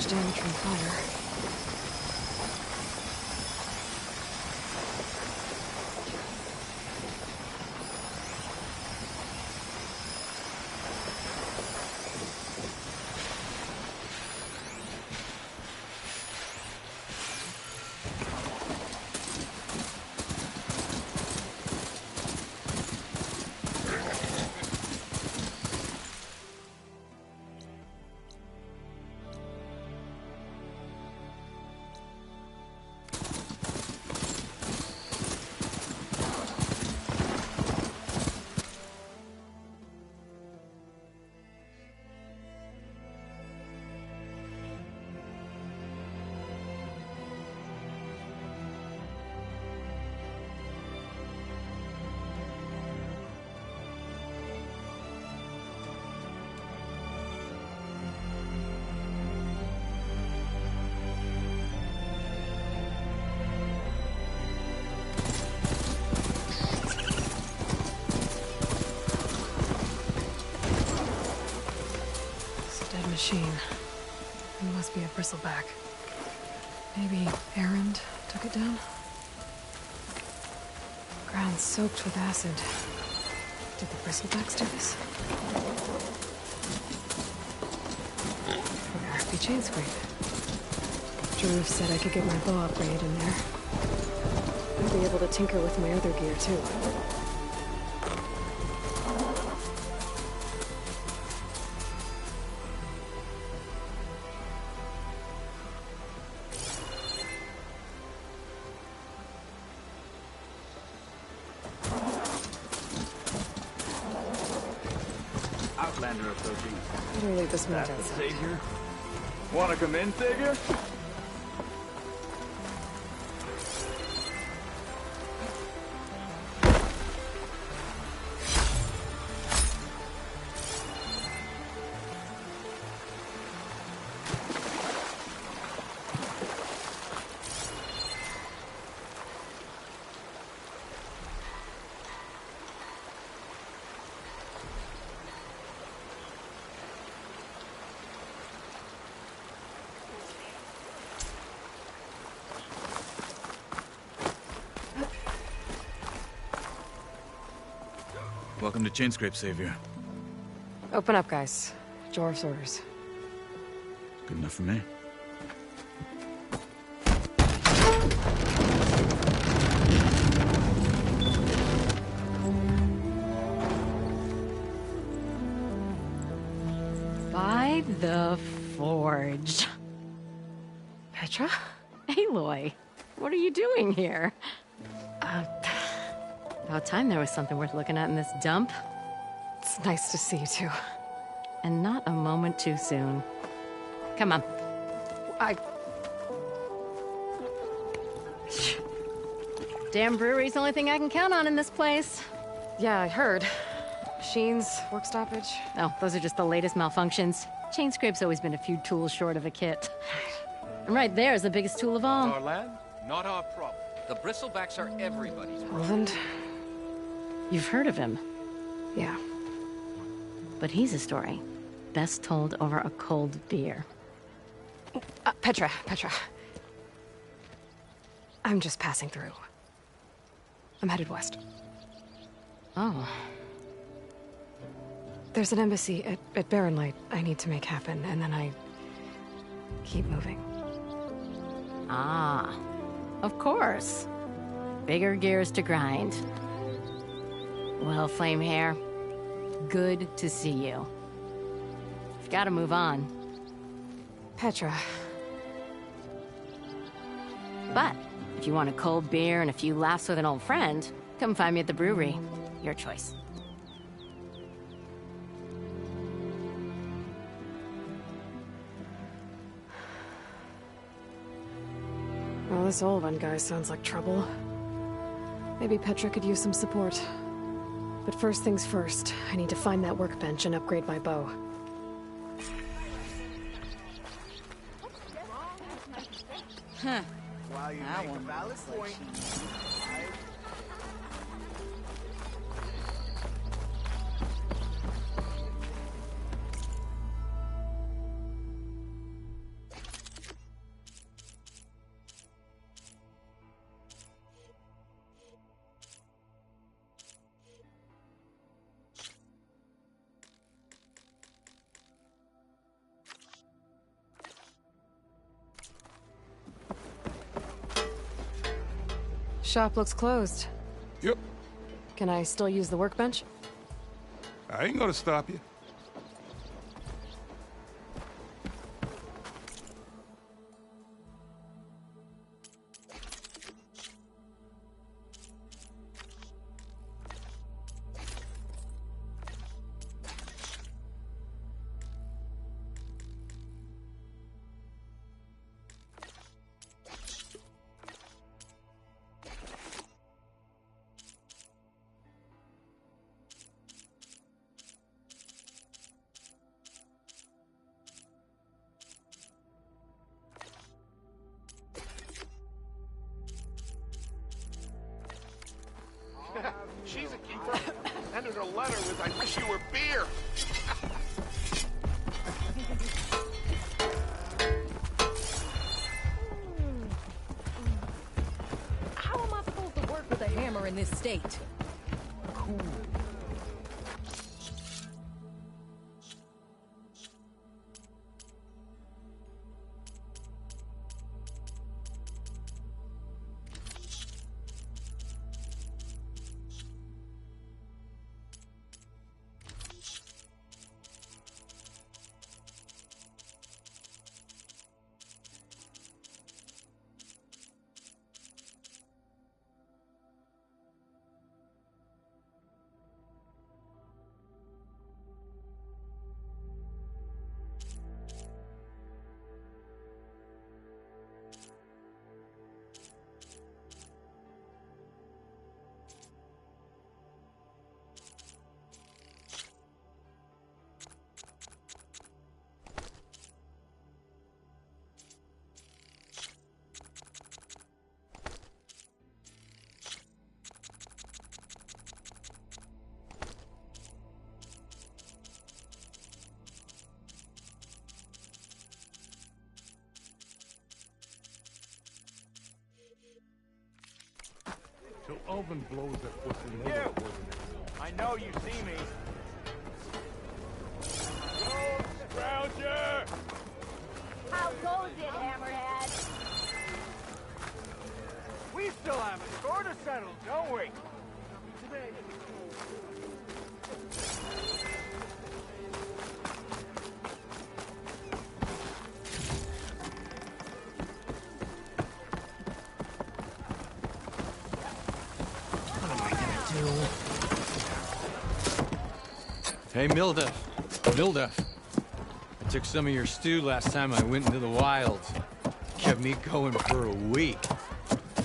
much damage from fire. Machine. It must be a bristleback. Maybe Errand took it down? Ground soaked with acid. Did the bristlebacks do this? Or be chain scrape. Drew said I could get my bow upgrade in there. I'd be able to tinker with my other gear too. Outlander approaching. Better leave this one That's outside. the Savior. Wanna come in, Savior? Welcome to Chainscrape, Savior. Open up, guys. Jorv's orders. Good enough for me. By the Forge. Petra? Aloy, what are you doing here? About time there was something worth looking at in this dump. It's nice to see you too. And not a moment too soon. Come on. Damn brewery's the only thing I can count on in this place. Yeah, I heard. Machines, work stoppage. Oh, those are just the latest malfunctions. Chainscrape's always been a few tools short of a kit. And right there is the biggest tool of all. Our land, not our problem. The bristlebacks are everybody's problem. Roland? You've heard of him, Yeah. but he's a story best told over a cold beer. Petra. I'm just passing through. I'm headed west. Oh, There's an embassy at Barren Light I need to make happen, and then I keep moving. ah, of course. Bigger gears to grind. Well, Flame Hair, good to see you. You've got to move on. Petra. But if you want a cold beer and a few laughs with an old friend, come find me at the brewery. Your choice. Well, this old one guy sounds like trouble. Maybe Petra could use some support. But first things first, I need to find that workbench and upgrade my bow. While you make a valid point. Shop looks closed. Yep. Can I still use the workbench? I ain't gonna stop you. She's a keeper. And in her letter was, I wish you were beer. How am I supposed to work with a hammer in this state? Till Alvin blows that pussy nose. You! I know you see me. Go, Scrounger! How goes it, Hammerhead? We still have a score to settle, don't we? Hey, Milda. Milda. I took some of your stew last time I went into the wilds. Kept me going for a week.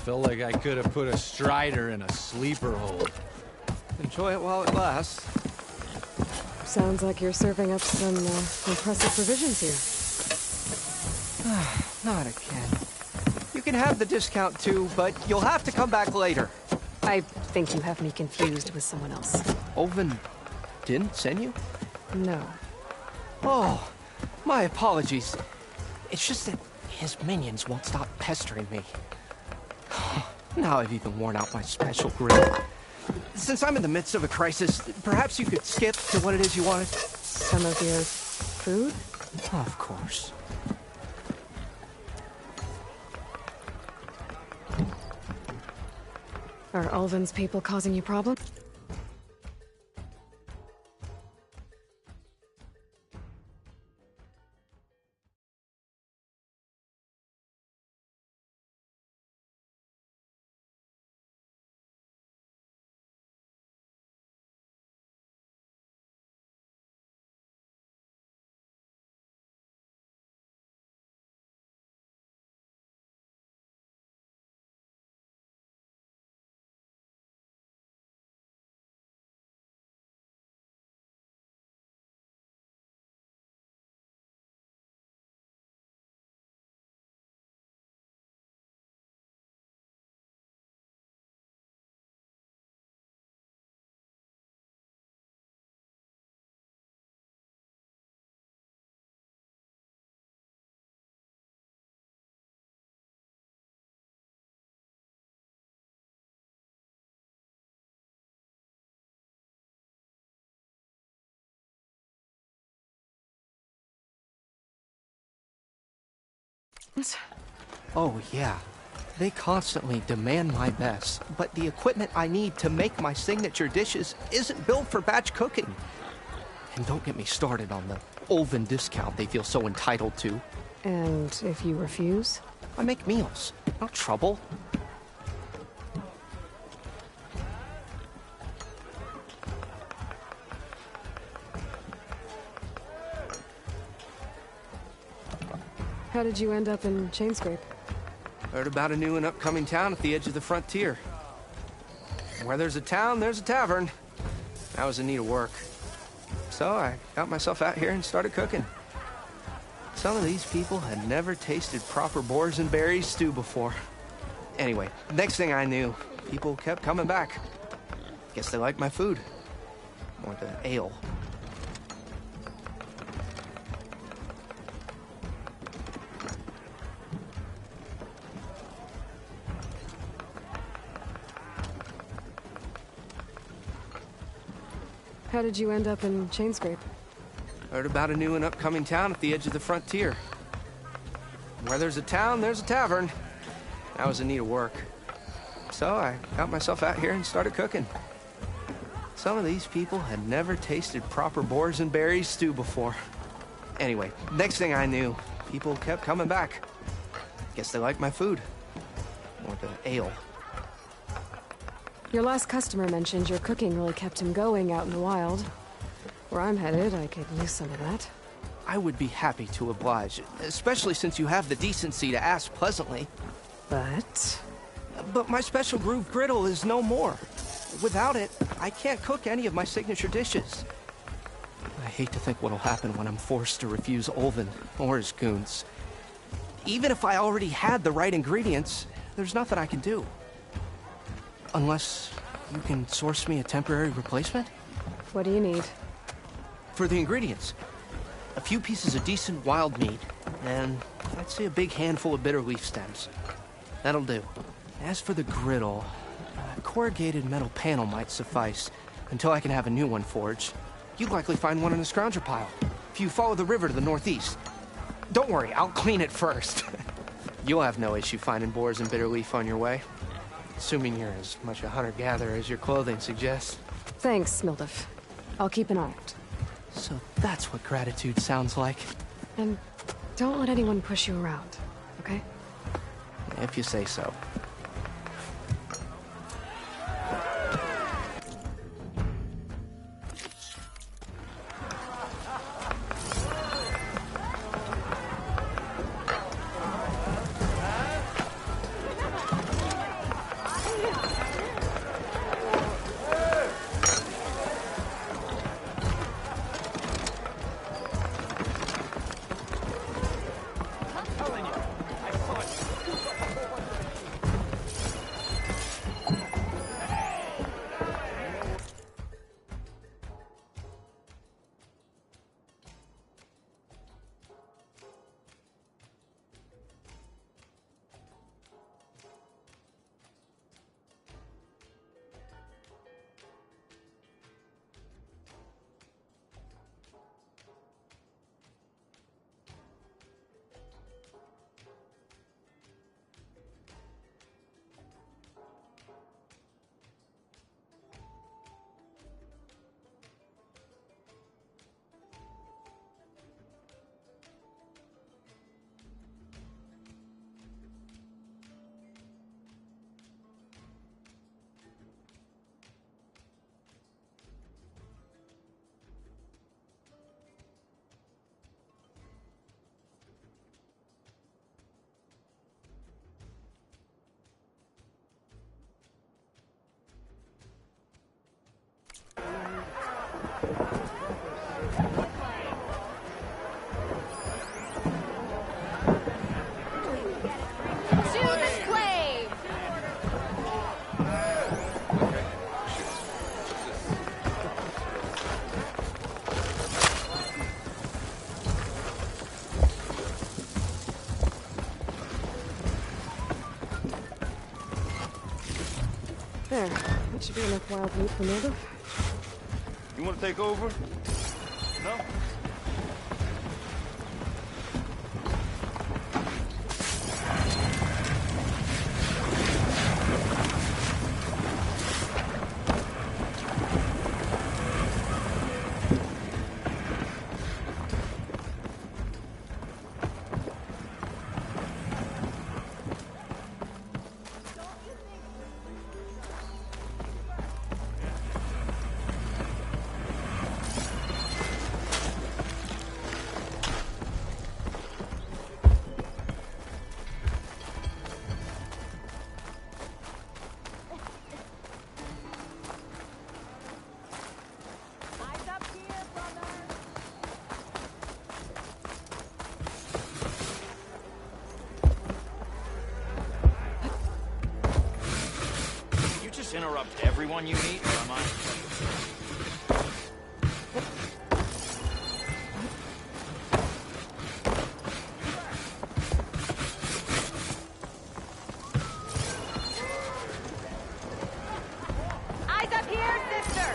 Felt like I could have put a strider in a sleeper hold. Enjoy it while it lasts. Sounds like you're serving up some impressive provisions here. Not again. You can have the discount too, but you'll have to come back later. I think you have me confused with someone else. Oven didn't send you? No. Oh, my apologies. It's just that his minions won't stop pestering me. Now I've even worn out my special grill. Since I'm in the midst of a crisis, perhaps you could skip to what it is you wanted? Some of your food? Of course. Are Ulvin's people causing you problems? Oh, yeah. They constantly demand my best, but the equipment I need to make my signature dishes isn't built for batch cooking. And don't get me started on the Olven discount they feel so entitled to. And if you refuse? I make meals, not trouble. How did you end up in Chainscrape? Heard about a new and upcoming town at the edge of the frontier. Where there's a town, there's a tavern. I was in need of work. So I got myself out here and started cooking. Some of these people had never tasted proper boars and berries stew before. Anyway, next thing I knew, people kept coming back. Guess they liked my food. Or the ale. How did you end up in Chainscrape? Heard about a new and upcoming town at the edge of the frontier. Where there's a town, there's a tavern. I was in need of work. So I got myself out here and started cooking. Some of these people had never tasted proper boars and berries stew before. Anyway, next thing I knew, people kept coming back. Guess they liked my food. Or the ale. Your last customer mentioned your cooking really kept him going out in the wild. Where I'm headed, I could use some of that. I would be happy to oblige, especially since you have the decency to ask pleasantly. But my special groove griddle is no more. Without it, I can't cook any of my signature dishes. I hate to think what'll happen when I'm forced to refuse Olven or his goons. Even if I already had the right ingredients, there's nothing I can do. Unless you can source me a temporary replacement? what do you need? For the ingredients, a few pieces of decent wild meat, and I'd say a big handful of bitter leaf stems. That'll do. As for the griddle, a corrugated metal panel might suffice until I can have a new one forged. You'd likely find one in a scrounger pile if you follow the river to the northeast. Don't worry, I'll clean it first. You'll have no issue finding boars and bitter leaf on your way. Assuming you're as much a hunter-gatherer as your clothing suggests. Thanks, Mildif. I'll keep an eye out. So that's what gratitude sounds like. And don't let anyone push you around, okay? If you say so. There. That should be enough wild meat for Mildif. You want to take over? No? just interrupt everyone you meet, or am I? Eyes up here, sister!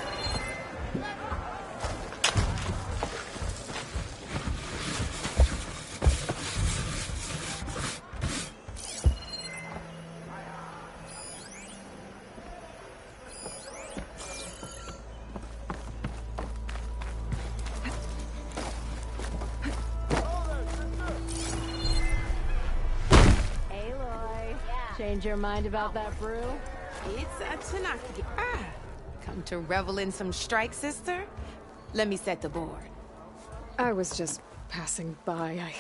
Aloy. Change your mind about that brew? It's a Tanaki. Come to revel in some strike, sister? Let me set the board. I was just passing by.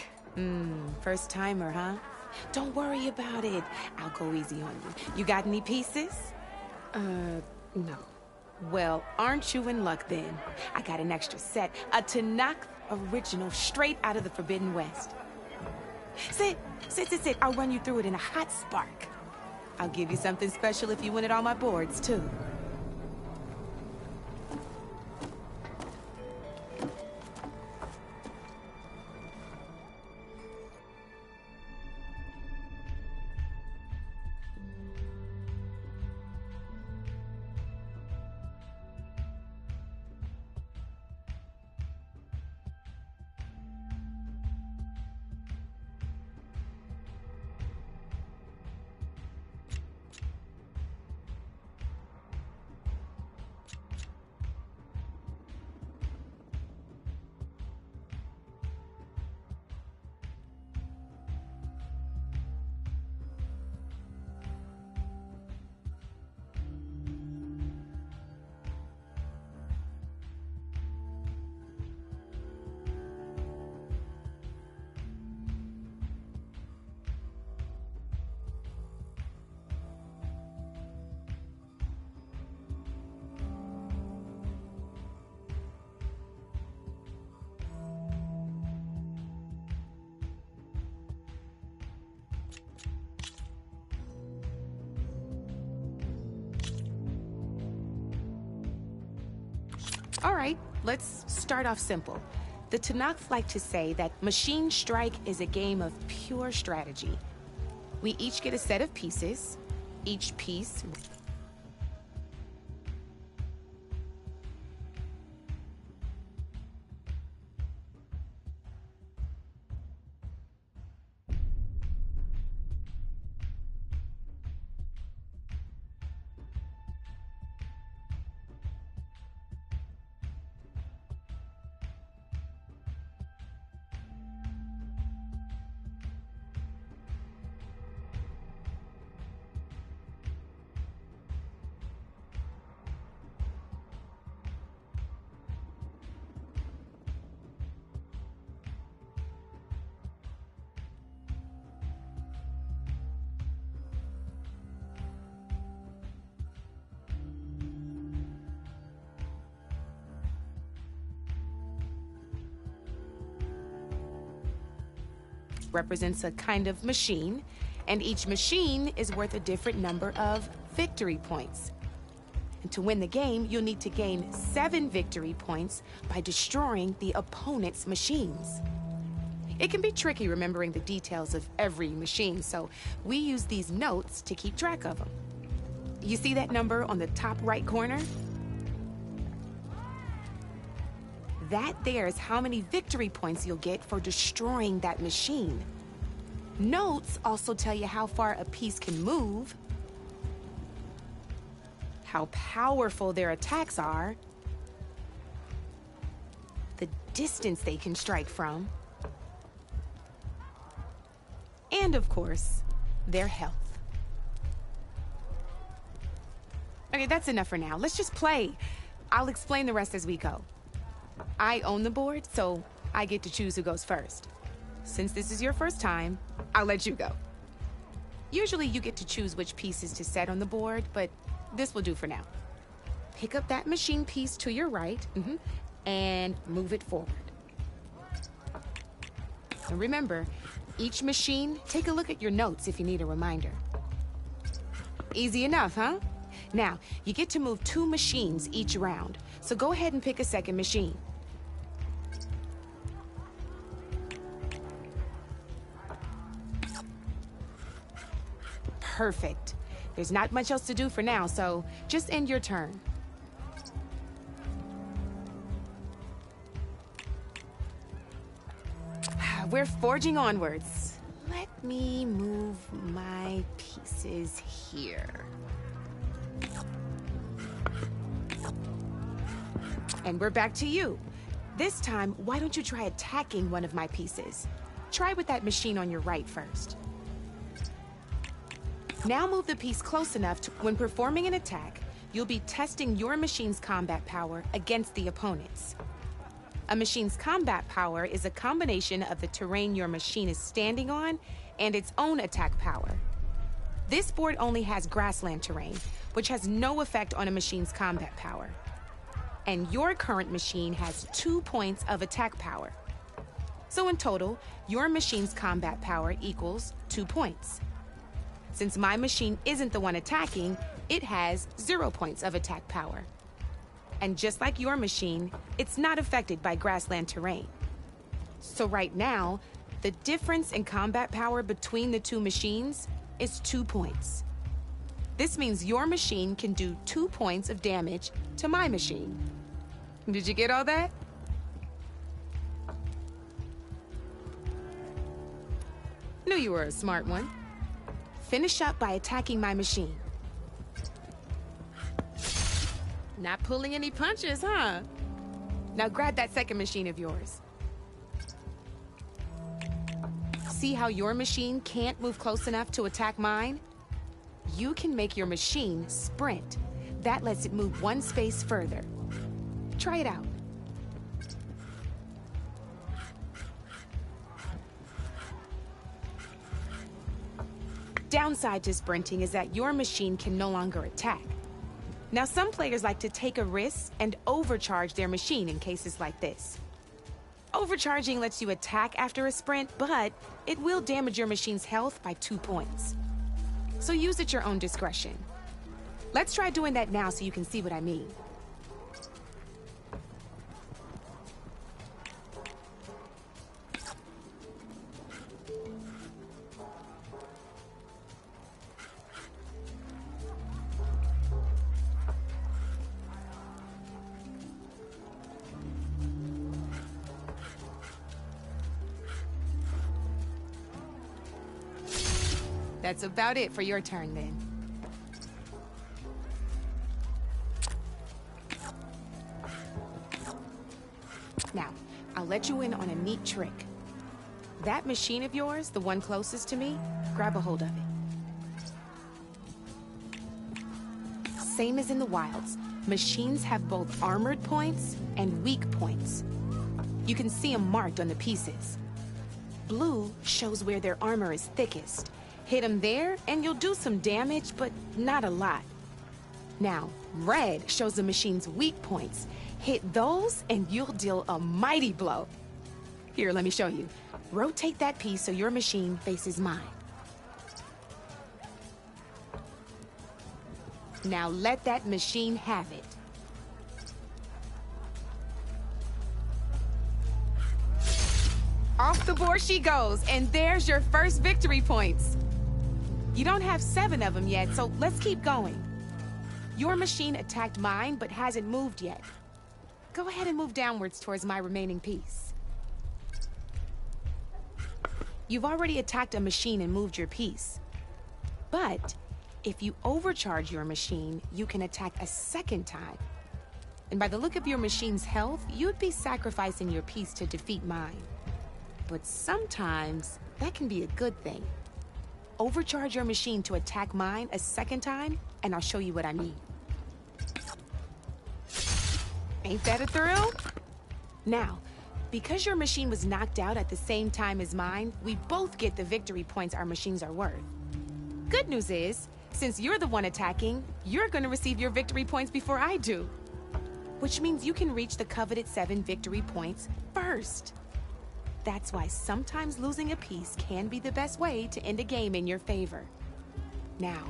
First timer, huh? Don't worry about it. I'll go easy on you. You got any pieces? No. Well, aren't you in luck then? I got an extra set, a Tanakh original straight out of the Forbidden West. Sit. I'll run you through it in a hot spark. I'll give you something special if you win at all my boards, too. All right, let's start off simple. The Tanakh like to say that Machine Strike is a game of pure strategy. We each get a set of pieces. Each piece represents a kind of machine, and each machine is worth a different number of victory points. And to win the game, you'll need to gain 7 victory points by destroying the opponent's machines. It can be tricky remembering the details of every machine, so we use these notes to keep track of them. You see that number on the top right corner? That there is how many victory points you'll get for destroying that machine. Notes also tell you how far a piece can move, how powerful their attacks are, the distance they can strike from, and of course, their health. Okay, that's enough for now. Let's just play. I'll explain the rest as we go. I own the board, so I get to choose who goes first. Since this is your first time, I'll let you go. Usually you get to choose which pieces to set on the board, but this will do for now. Pick up that machine piece to your right, and move it forward. And remember, each machine, take a look at your notes if you need a reminder. Easy enough, huh? Now, you get to move 2 machines each round, so go ahead and pick a second machine. Perfect. There's not much else to do for now, so just end your turn. We're forging onwards. Let me move my pieces here. And we're back to you. This time, why don't you try attacking one of my pieces? Try with that machine on your right first. Now move the piece close enough to, when performing an attack, you'll be testing your machine's combat power against the opponent's. A machine's combat power is a combination of the terrain your machine is standing on and its own attack power. This board only has grassland terrain, which has no effect on a machine's combat power. And your current machine has 2 points of attack power. So in total, your machine's combat power equals 2 points. Since my machine isn't the one attacking, it has 0 points of attack power. And just like your machine, it's not affected by grassland terrain. So right now, the difference in combat power between the 2 machines is 2 points. This means your machine can do 2 points of damage to my machine. Did you get all that? Knew you were a smart one. Finish up by attacking my machine. Not pulling any punches, huh? Now grab that second machine of yours. See how your machine can't move close enough to attack mine? You can make your machine sprint. That lets it move 1 space further. Try it out. Downside to sprinting is that your machine can no longer attack. Now, some players like to take a risk and overcharge their machine in cases like this. Overcharging lets you attack after a sprint, but it will damage your machine's health by 2 points. So use at your own discretion. Let's try doing that now so you can see what I mean. That's about it for your turn, then. Now, I'll let you in on a neat trick. That machine of yours, the one closest to me, grab a hold of it. Same as in the wilds, machines have both armored points and weak points. You can see them marked on the pieces. Blue shows where their armor is thickest. Hit them there, and you'll do some damage, but not a lot. Now, red shows the machine's weak points. Hit those, and you'll deal a mighty blow. Here, let me show you. Rotate that piece so your machine faces mine. Now let that machine have it. Off the board she goes, and there's your first victory points. You don't have 7 of them yet, so let's keep going. Your machine attacked mine, but hasn't moved yet. Go ahead and move downwards towards my remaining piece. You've already attacked a machine and moved your piece. But if you overcharge your machine, you can attack a second time. And by the look of your machine's health, you'd be sacrificing your piece to defeat mine. But sometimes, that can be a good thing. Overcharge your machine to attack mine a second time, and I'll show you what I mean. Ain't that a thrill? Now, because your machine was knocked out at the same time as mine, we both get the victory points our machines are worth. Good news is, since you're the one attacking, you're gonna receive your victory points before I do. Which means you can reach the coveted 7 victory points first. That's why sometimes losing a piece can be the best way to end a game in your favor. Now,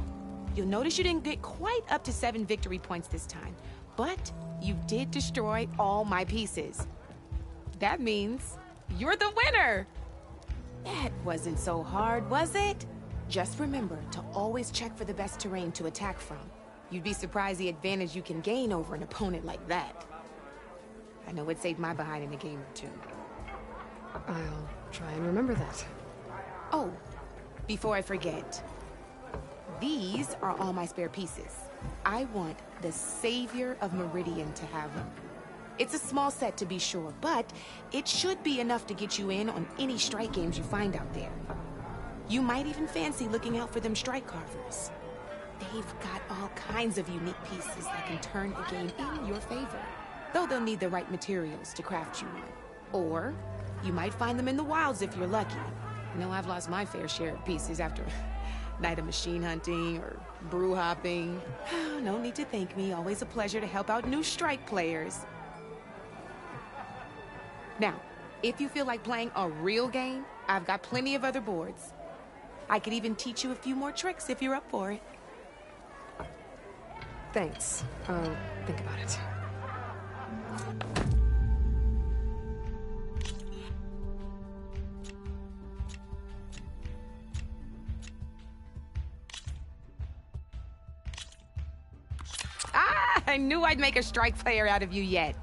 You'll notice you didn't get quite up to 7 victory points this time, but you did destroy all my pieces. That means you're the winner! That wasn't so hard, was it? Just remember to always check for the best terrain to attack from. You'd be surprised the advantage you can gain over an opponent like that. I know it saved my behind in a game or two. I'll try and remember that. Oh, before I forget, these are all my spare pieces. I want the Savior of Meridian to have them. It's a small set to be sure, but it should be enough to get you in on any strike games you find out there. You might even fancy looking out for them strike carvers. They've got all kinds of unique pieces that can turn a game in your favor, though they'll need the right materials to craft you one. Or you might find them in the wilds if you're lucky. You know, I've lost my fair share of pieces after a night of machine hunting or brew hopping. No need to thank me. Always a pleasure to help out new strike players. Now, if you feel like playing a real game, I've got plenty of other boards. I could even teach you a few more tricks if you're up for it. Thanks. I'll think about it. I knew I'd make a strike player out of you yet.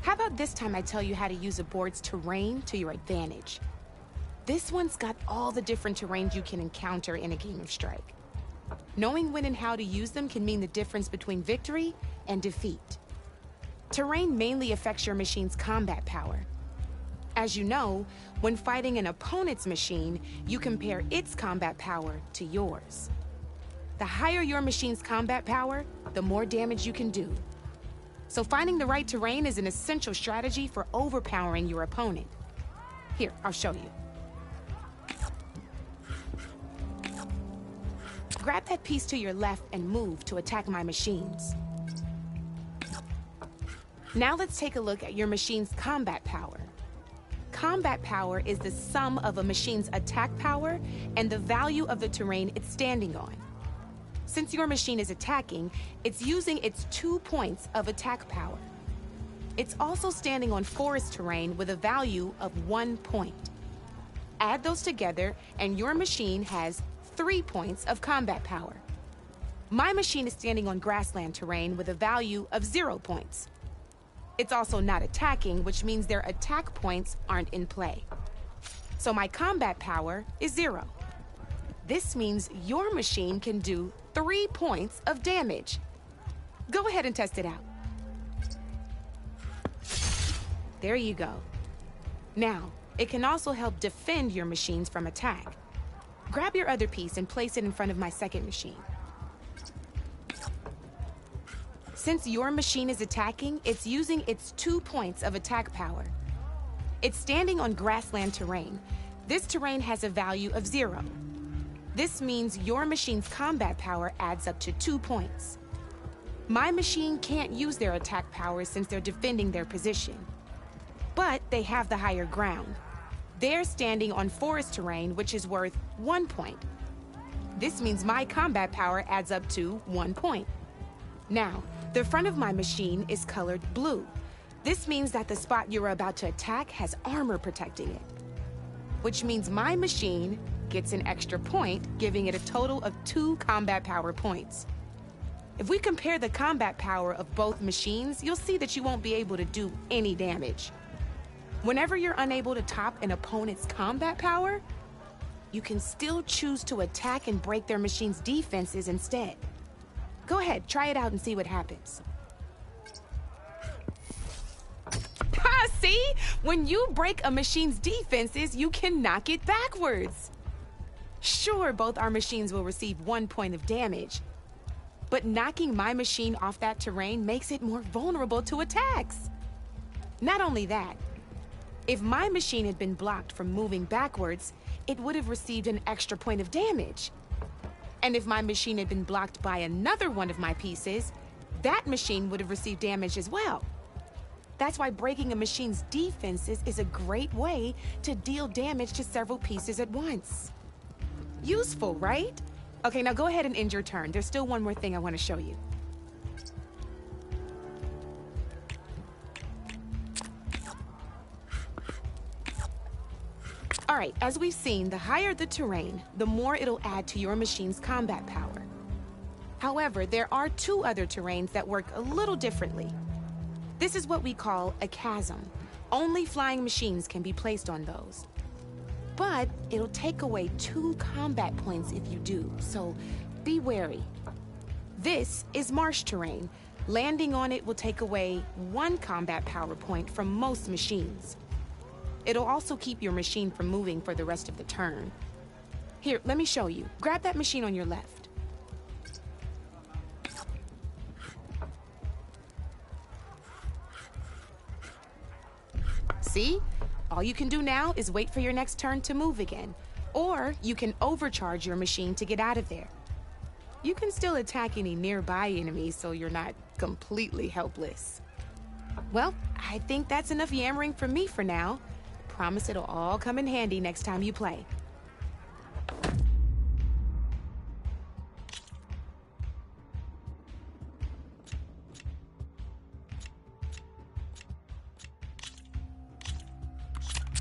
How about this time I tell you how to use a board's terrain to your advantage? This one's got all the different terrains you can encounter in a game of Strike. Knowing when and how to use them can mean the difference between victory and defeat. Terrain mainly affects your machine's combat power. As you know, when fighting an opponent's machine, you compare its combat power to yours. The higher your machine's combat power, the more damage you can do. So finding the right terrain is an essential strategy for overpowering your opponent. Here, I'll show you. Grab that piece to your left and move to attack my machines. Now let's take a look at your machine's combat power. Combat power is the sum of a machine's attack power and the value of the terrain it's standing on. Since your machine is attacking, it's using its 2 points of attack power. It's also standing on forest terrain with a value of 1 point. Add those together and your machine has 3 points of combat power. My machine is standing on grassland terrain with a value of 0 points. It's also not attacking, which means their attack points aren't in play. So my combat power is 0. This means your machine can do 3 points of damage. Go ahead and test it out. There you go. Now, it can also help defend your machines from attack. Grab your other piece and place it in front of my second machine. Since your machine is attacking, it's using its 2 points of attack power. It's standing on grassland terrain. This terrain has a value of 0. This means your machine's combat power adds up to 2 points. My machine can't use their attack powers since they're defending their position. But they have the higher ground. They're standing on forest terrain, which is worth 1 point. This means my combat power adds up to 1 point. Now, the front of my machine is colored blue. This means that the spot you're about to attack has armor protecting it. Which means my machine gets an extra point, giving it a total of 2 combat power points. If we compare the combat power of both machines, you'll see that you won't be able to do any damage. Whenever you're unable to top an opponent's combat power, you can still choose to attack and break their machine's defenses instead. Go ahead, try it out and see what happens. Ha, see? When you break a machine's defenses, you can knock it backwards. Sure, both our machines will receive 1 point of damage, but knocking my machine off that terrain makes it more vulnerable to attacks. Not only that, if my machine had been blocked from moving backwards, it would have received an extra point of damage. And if my machine had been blocked by another one of my pieces, that machine would have received damage as well. That's why breaking a machine's defenses is a great way to deal damage to several pieces at once. Useful, right? Okay, now go ahead and end your turn. There's still one more thing I want to show you. All right, as we've seen, the higher the terrain, the more it'll add to your machine's combat power. However, there are two other terrains that work a little differently. This is what we call a chasm. Only flying machines can be placed on those. But it'll take away 2 combat points if you do, so be wary. This is marsh terrain. Landing on it will take away 1 combat power point from most machines. It'll also keep your machine from moving for the rest of the turn. Here, let me show you. Grab that machine on your left. See? All you can do now is wait for your next turn to move again. Or you can overcharge your machine to get out of there. You can still attack any nearby enemies so you're not completely helpless. Well, I think that's enough yammering from me for now. Promise it'll all come in handy next time you play.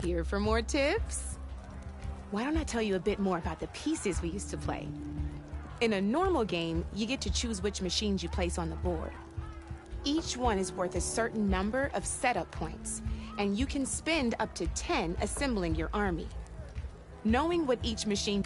Here for more tips? Why don't I tell you a bit more about the pieces we used to play? In a normal game, you get to choose which machines you place on the board. Each one is worth a certain number of setup points, and you can spend up to 10 assembling your army. Knowing what each machine...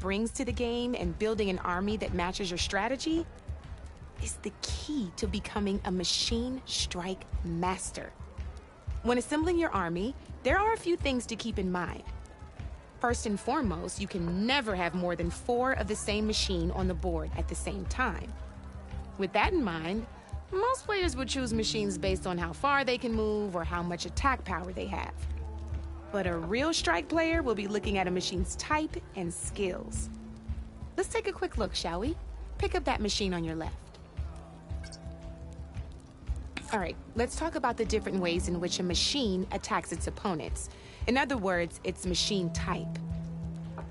brings to the game and building an army that matches your strategy is the key to becoming a machine strike master. When assembling your army, there are a few things to keep in mind. First and foremost, you can never have more than 4 of the same machine on the board at the same time. With that in mind, most players would choose machines based on how far they can move or how much attack power they have. But a real strike player will be looking at a machine's type and skills. Let's take a quick look, shall we? Pick up that machine on your left. All right, let's talk about the different ways in which a machine attacks its opponents. In other words, its machine type.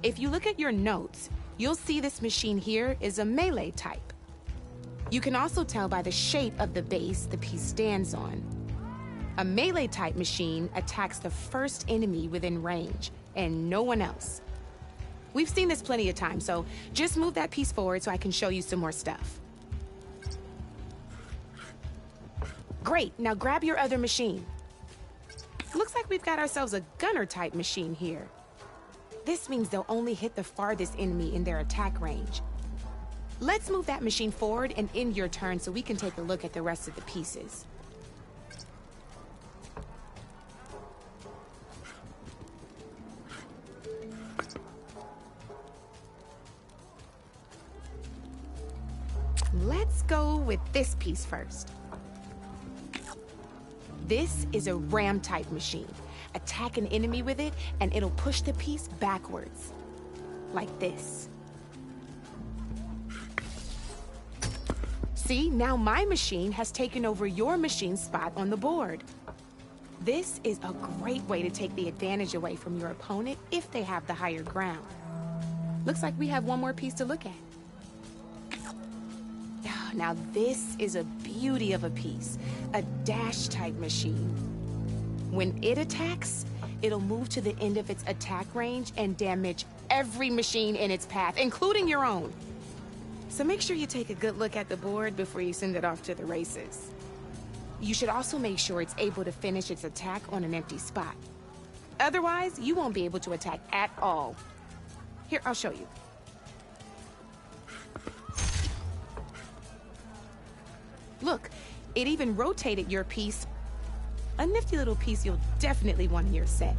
If you look at your notes, you'll see this machine here is a melee type. You can also tell by the shape of the base the piece stands on. A melee-type machine attacks the first enemy within range, and no one else. We've seen this plenty of times, so just move that piece forward so I can show you some more stuff. Great, now grab your other machine. Looks like we've got ourselves a gunner-type machine here. This means they'll only hit the farthest enemy in their attack range. Let's move that machine forward and end your turn so we can take a look at the rest of the pieces. Let's go with this piece first. This is a ram-type machine. Attack an enemy with it, and it'll push the piece backwards. Like this. See, now my machine has taken over your machine's spot on the board. This is a great way to take the advantage away from your opponent if they have the higher ground. Looks like we have one more piece to look at. Now this is a beauty of a piece, a dash-type machine. When it attacks, it'll move to the end of its attack range and damage every machine in its path, including your own. So make sure you take a good look at the board before you send it off to the races. You should also make sure it's able to finish its attack on an empty spot. Otherwise, you won't be able to attack at all. Here, I'll show you. Look, it even rotated your piece. A nifty little piece you'll definitely want in your set.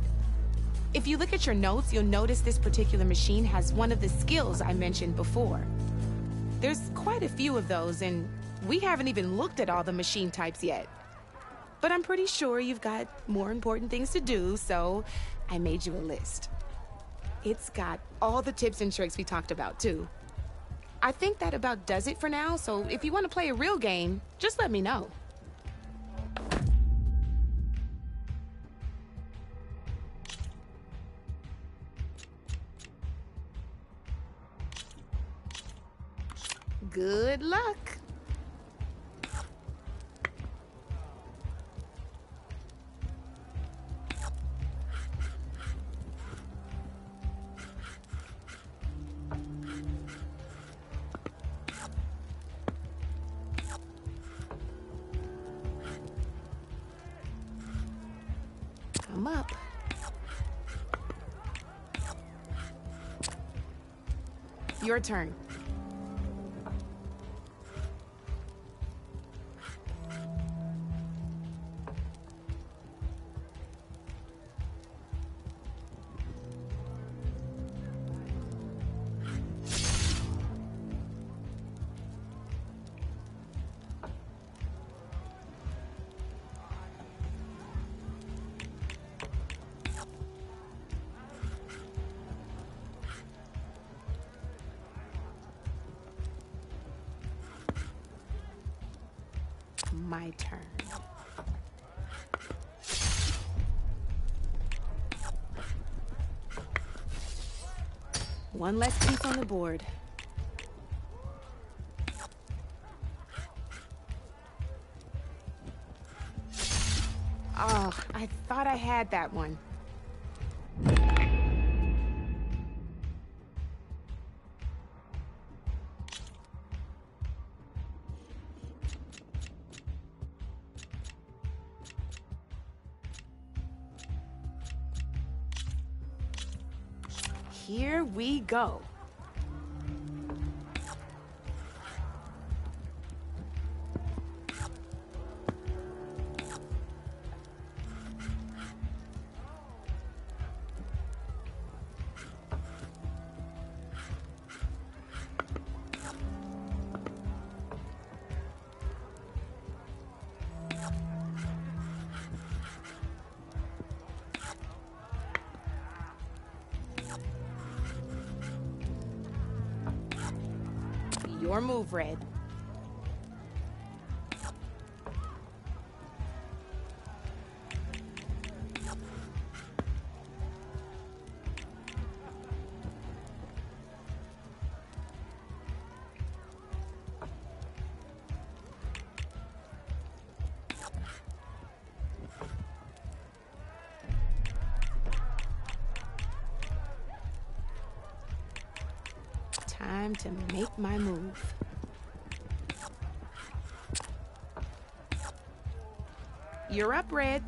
If you look at your notes, you'll notice this particular machine has one of the skills I mentioned before. There's quite a few of those, and we haven't even looked at all the machine types yet. But I'm pretty sure you've got more important things to do, so I made you a list. It's got all the tips and tricks we talked about, too. I think that about does it for now, so if you want to play a real game, just let me know. Good luck. Come up. Your turn. My turn. One less piece on the board. Oh, I thought I had that one. Here we go. Your move, Red. time to make my move. You're up, Red.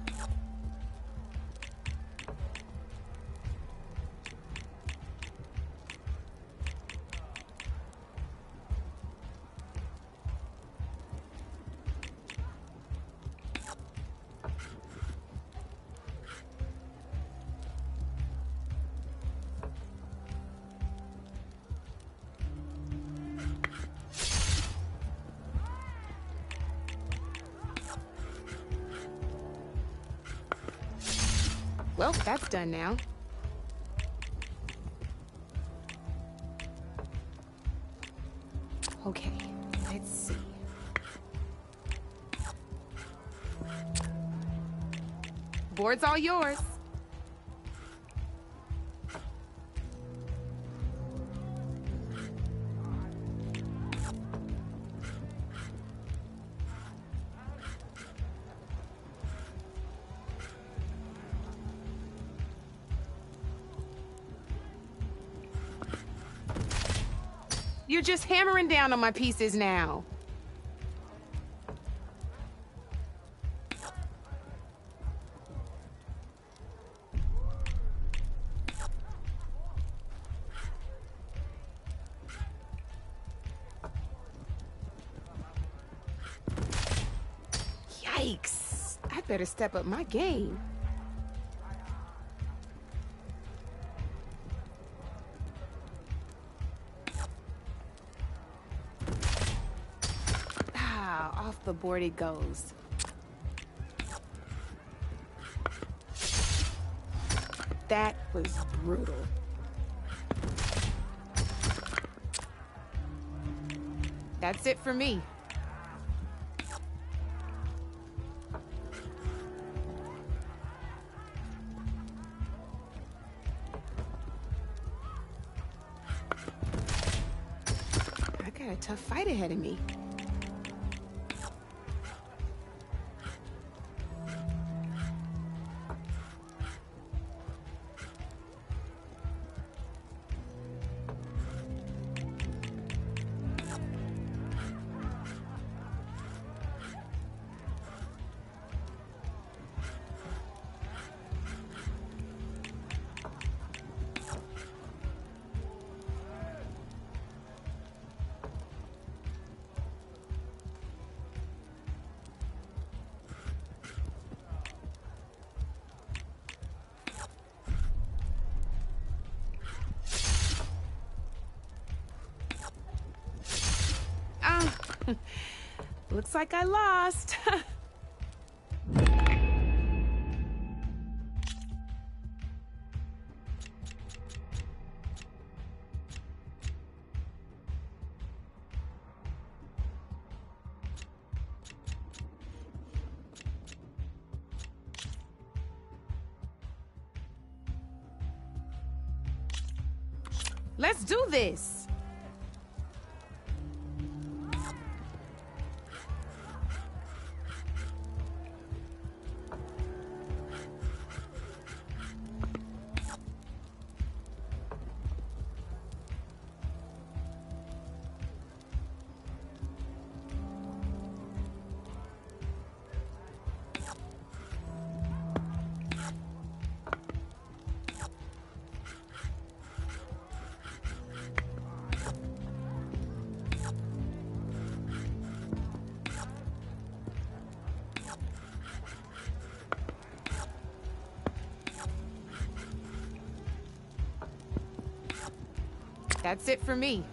Well, that's done now. Okay, let's see. Board's all yours. You're just hammering down on my pieces now. Yikes! I better step up my game. Off the board it goes. That was brutal. That's it for me. I got a tough fight ahead of me. Looks like I lost. Let's do this. That's it for me.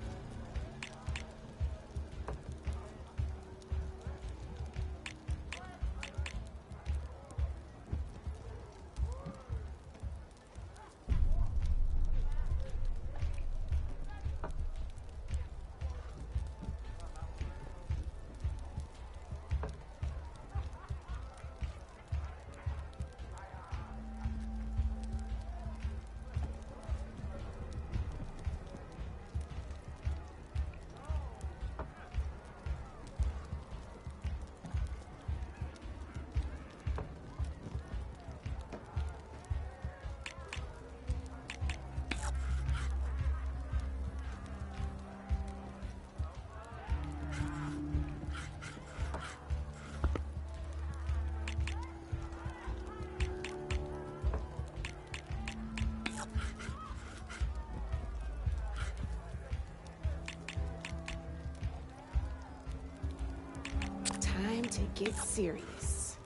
get serious.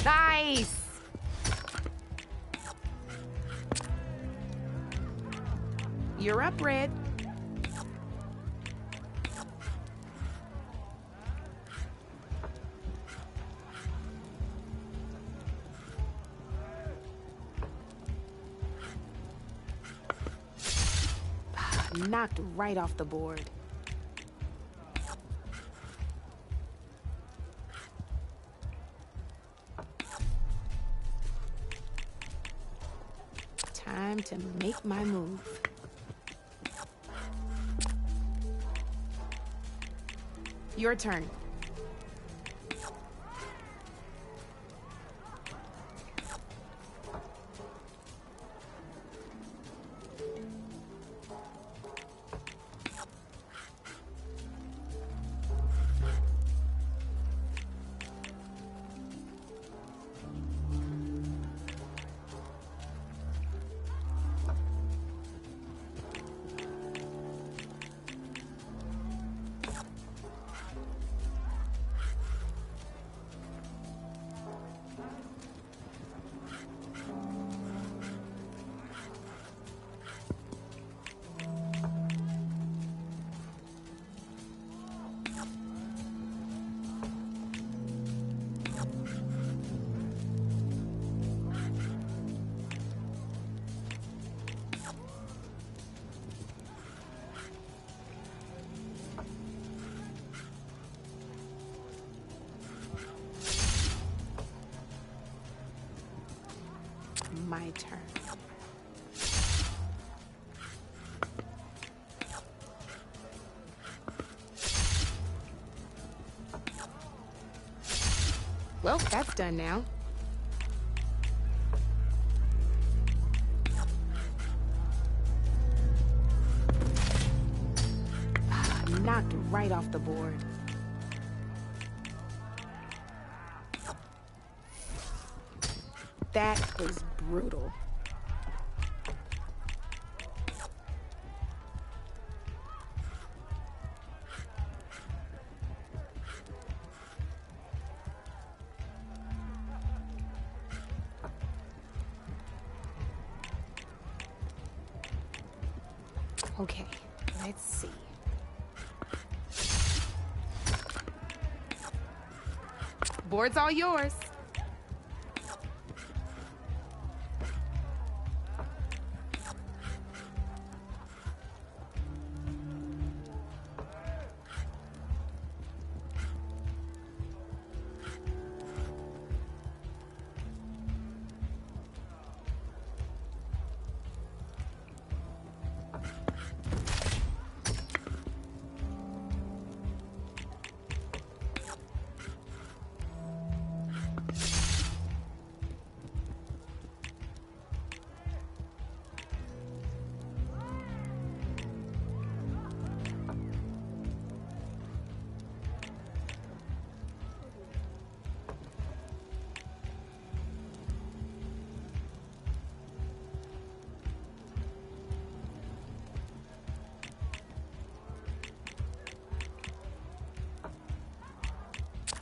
Nice! You're up, Red. Knocked right off the board. Time to make my move. Your turn. My turn. Well, that's done now. Knocked right off the board. That was brutal. Okay, let's see. Board's all yours.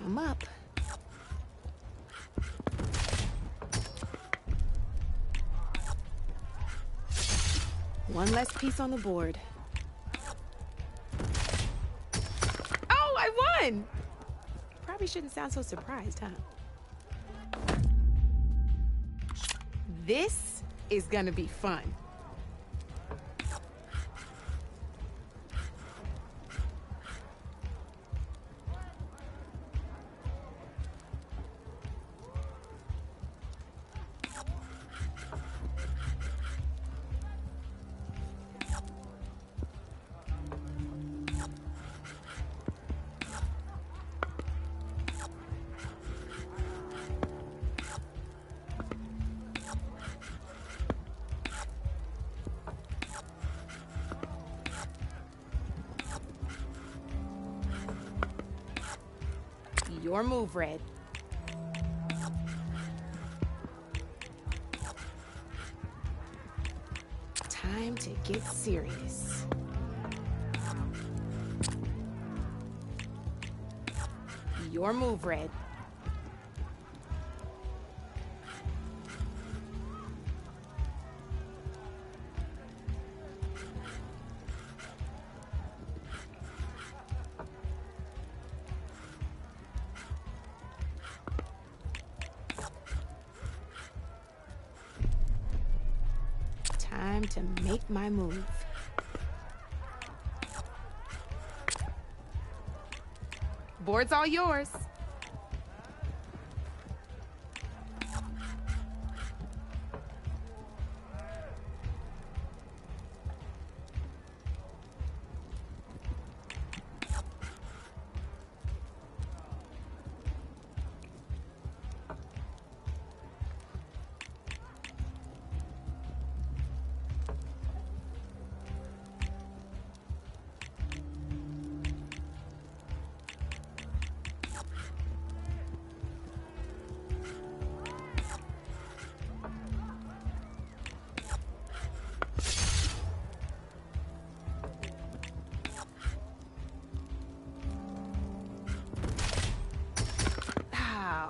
I'm up. One less piece on the board. Oh, I won! Probably shouldn't sound so surprised, huh? This is gonna be fun. Your move, Red. Time to get serious. Your move, Red. Time to make my move. Board's all yours.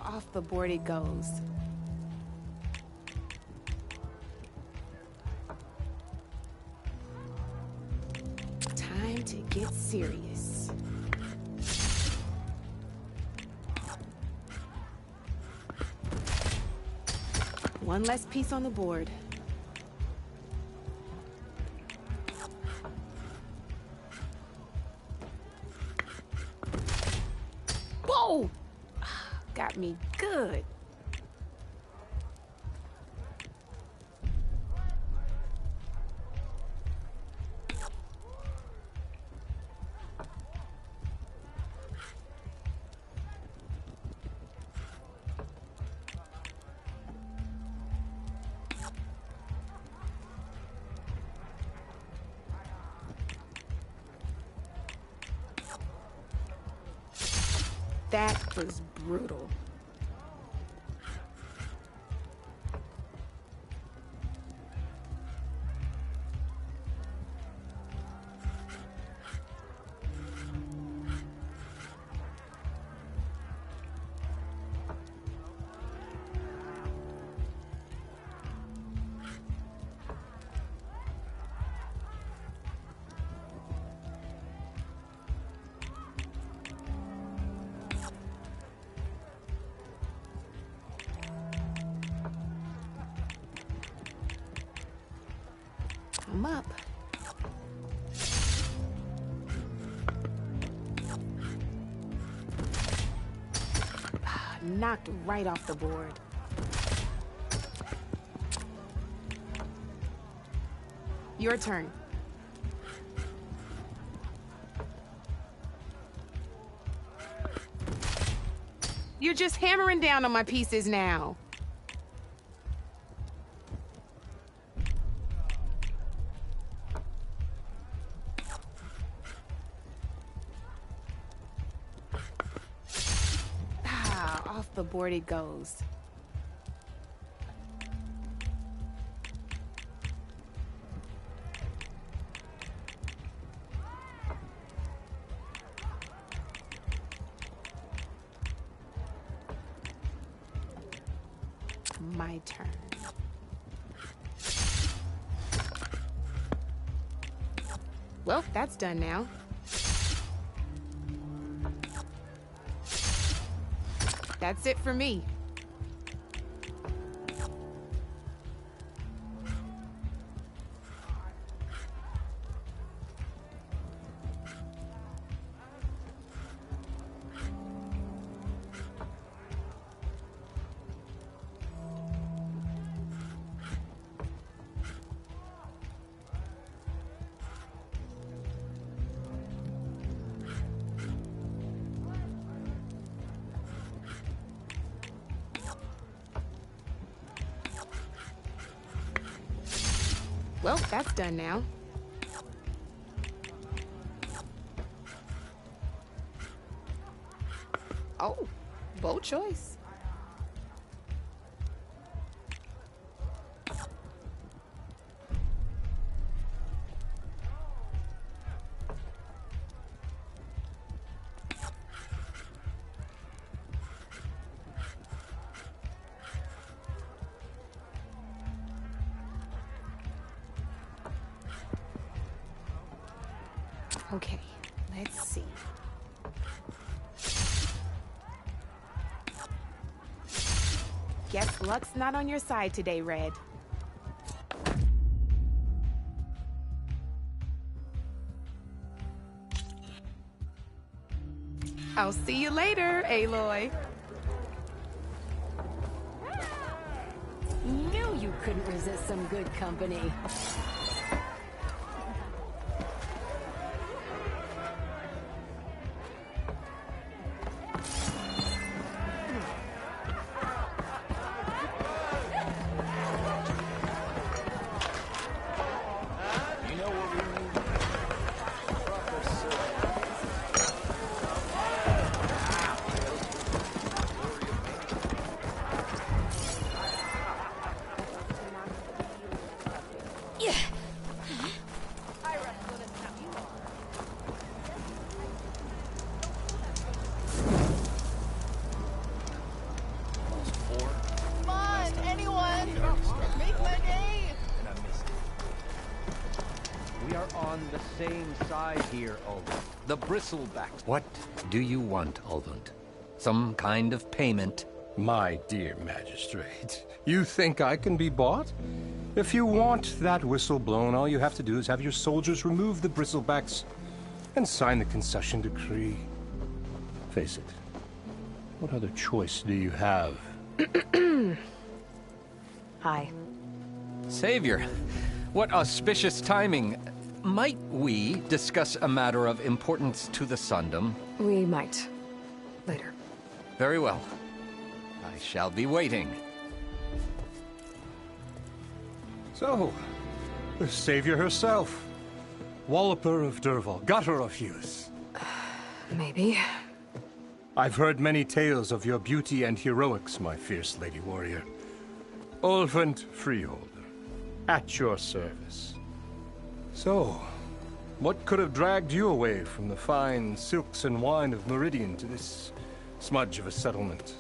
Off the board it goes. Time to get serious. One less piece on the board. Whoa! Got me good. That was brutal. I'm up. Knocked right off the board. Your turn. You're just hammering down on my pieces now. Off the board it goes. My turn. Well, that's done now. That's it for me. Well, that's done now. Oh, bold choice. Okay, let's see. Guess luck's not on your side today, Red. I'll see you later, Aloy. Knew you couldn't resist some good company. We are on the same side here, Ulvund. The Bristlebacks. What do you want, Ulvund? Some kind of payment? My dear magistrate, you think I can be bought? If you want that whistle blown, all you have to do is have your soldiers remove the Bristlebacks and sign the concession decree. Face it, what other choice do you have? Hi. Savior, what auspicious timing. Might we discuss a matter of importance to the Sundom? We might. Later. Very well. I shall be waiting. So, the Savior herself. Walloper of Derval, gutter of youth. Maybe. I've heard many tales of your beauty and heroics, my fierce lady warrior. Ulvund Freeholder, at your service. So, what could have dragged you away from the fine silks and wine of Meridian to this smudge of a settlement?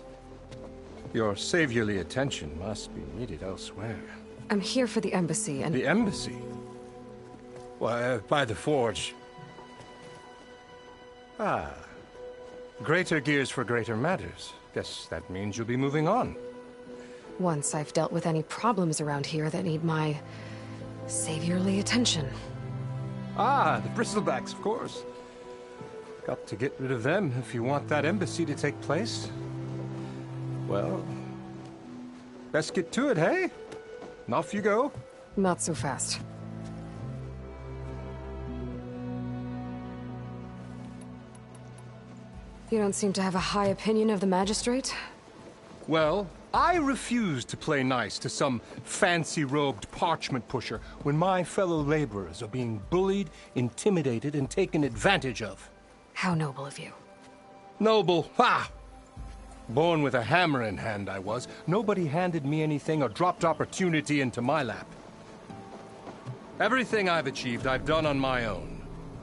Your saviorly attention must be needed elsewhere. I'm here for the embassy and... The embassy? Why, by the forge. Ah. Greater gears for greater matters. Guess that means you'll be moving on. Once I've dealt with any problems around here that need my... saviorly attention. Ah, the Bristlebacks, of course. Got to get rid of them if you want that embassy to take place. Well, let's get to it, hey? And off you go. Not so fast. You don't seem to have a high opinion of the magistrate? Well, I refuse to play nice to some fancy-robed parchment pusher when my fellow laborers are being bullied, intimidated, and taken advantage of. How noble of you. Noble? Ha! Born with a hammer in hand, I was. Nobody handed me anything or dropped opportunity into my lap. Everything I've achieved, I've done on my own.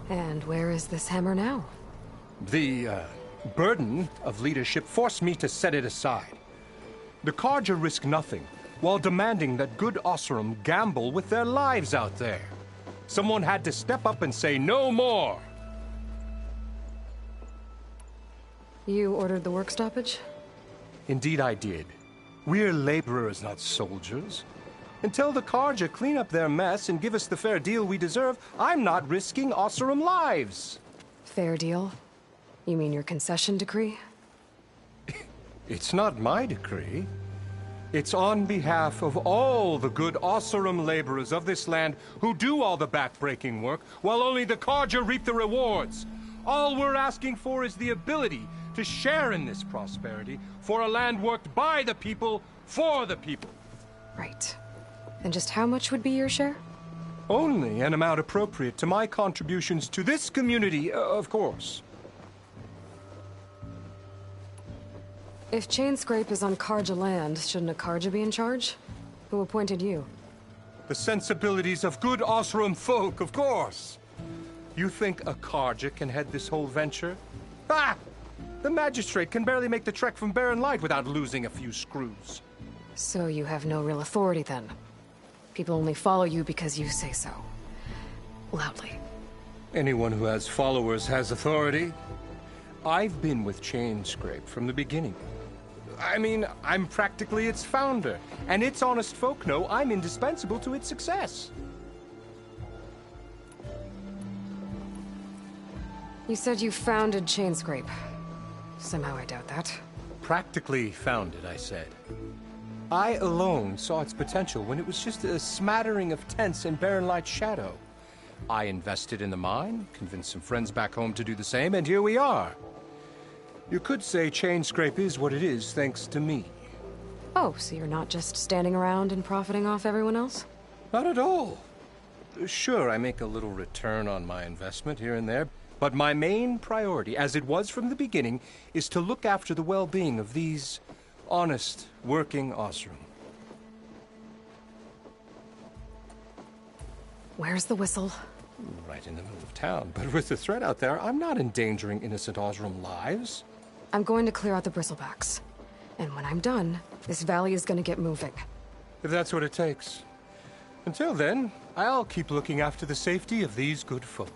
And where is this hammer now? The, burden of leadership forced me to set it aside. The Carja risk nothing, while demanding that good Osram gamble with their lives out there. Someone had to step up and say no more! You ordered the work stoppage? Indeed I did. We're laborers, not soldiers. Until the Carja clean up their mess and give us the fair deal we deserve, I'm not risking Osram lives! Fair deal? You mean your concession decree? It's not my decree. It's on behalf of all the good Osram laborers of this land who do all the back-breaking work, while only the Carja reap the rewards. All we're asking for is the ability to share in this prosperity for a land worked by the people, for the people. Right. And just how much would be your share? Only an amount appropriate to my contributions to this community, of course. If Chainscrape is on Carja land, shouldn't a Carja be in charge? Who appointed you? The sensibilities of good Osram folk, of course. You think a Carja can head this whole venture? Ah! The magistrate can barely make the trek from Barren Light without losing a few screws. So you have no real authority then? People only follow you because you say so. Loudly. Anyone who has followers has authority. I've been with Chainscrape from the beginning. I mean, I'm practically its founder, and its honest folk know I'm indispensable to its success. You said you founded Chainscrape. Somehow I doubt that. Practically founded, I said. I alone saw its potential when it was just a smattering of tents in Barren Light's shadow. I invested in the mine, convinced some friends back home to do the same, and here we are. You could say Chainscrape is what it is thanks to me. Oh, so you're not just standing around and profiting off everyone else? Not at all. Sure, I make a little return on my investment here and there, but my main priority, as it was from the beginning, is to look after the well-being of these honest, working Osram. Where's the whistle? Right in the middle of town, but with the threat out there, I'm not endangering innocent Osram lives. I'm going to clear out the bristlebacks. And when I'm done, this valley is going to get moving. If that's what it takes. Until then, I'll keep looking after the safety of these good folk.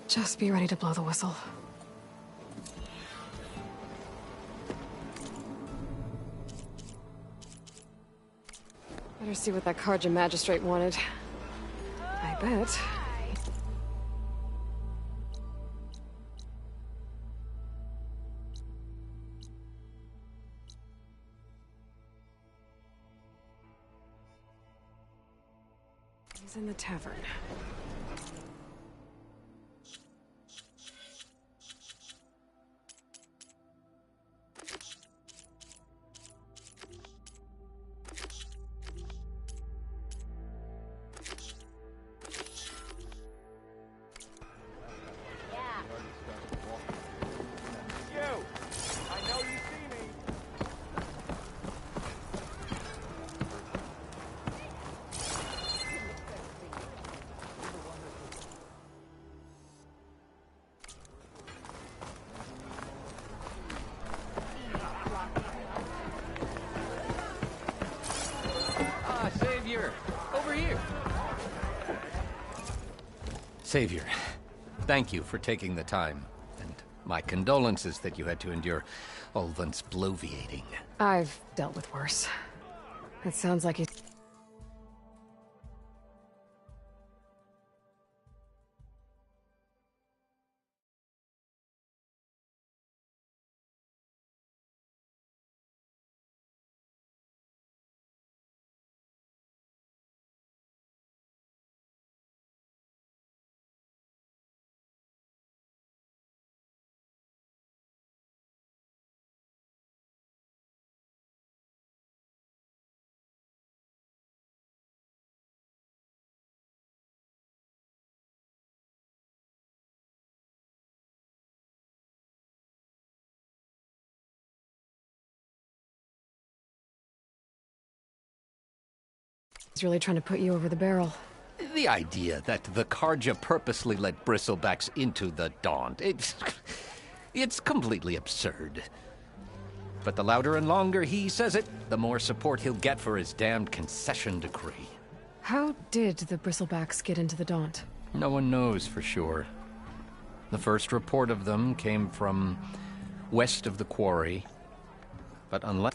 Just be ready to blow the whistle. Better see what that Karja magistrate wanted. I bet. He's in the tavern. Over here. Savior, thank you for taking the time, and my condolences that you had to endure Ulvund's bloviating. I've dealt with worse. It sounds like he's... He's really trying to put you over the barrel. The idea that the Karja purposely let bristlebacks into the Daunt, it's completely absurd. But the louder and longer he says it, the more support he'll get for his damned concession decree. How did the bristlebacks get into the Daunt? No one knows for sure. The first report of them came from west of the quarry, but unless...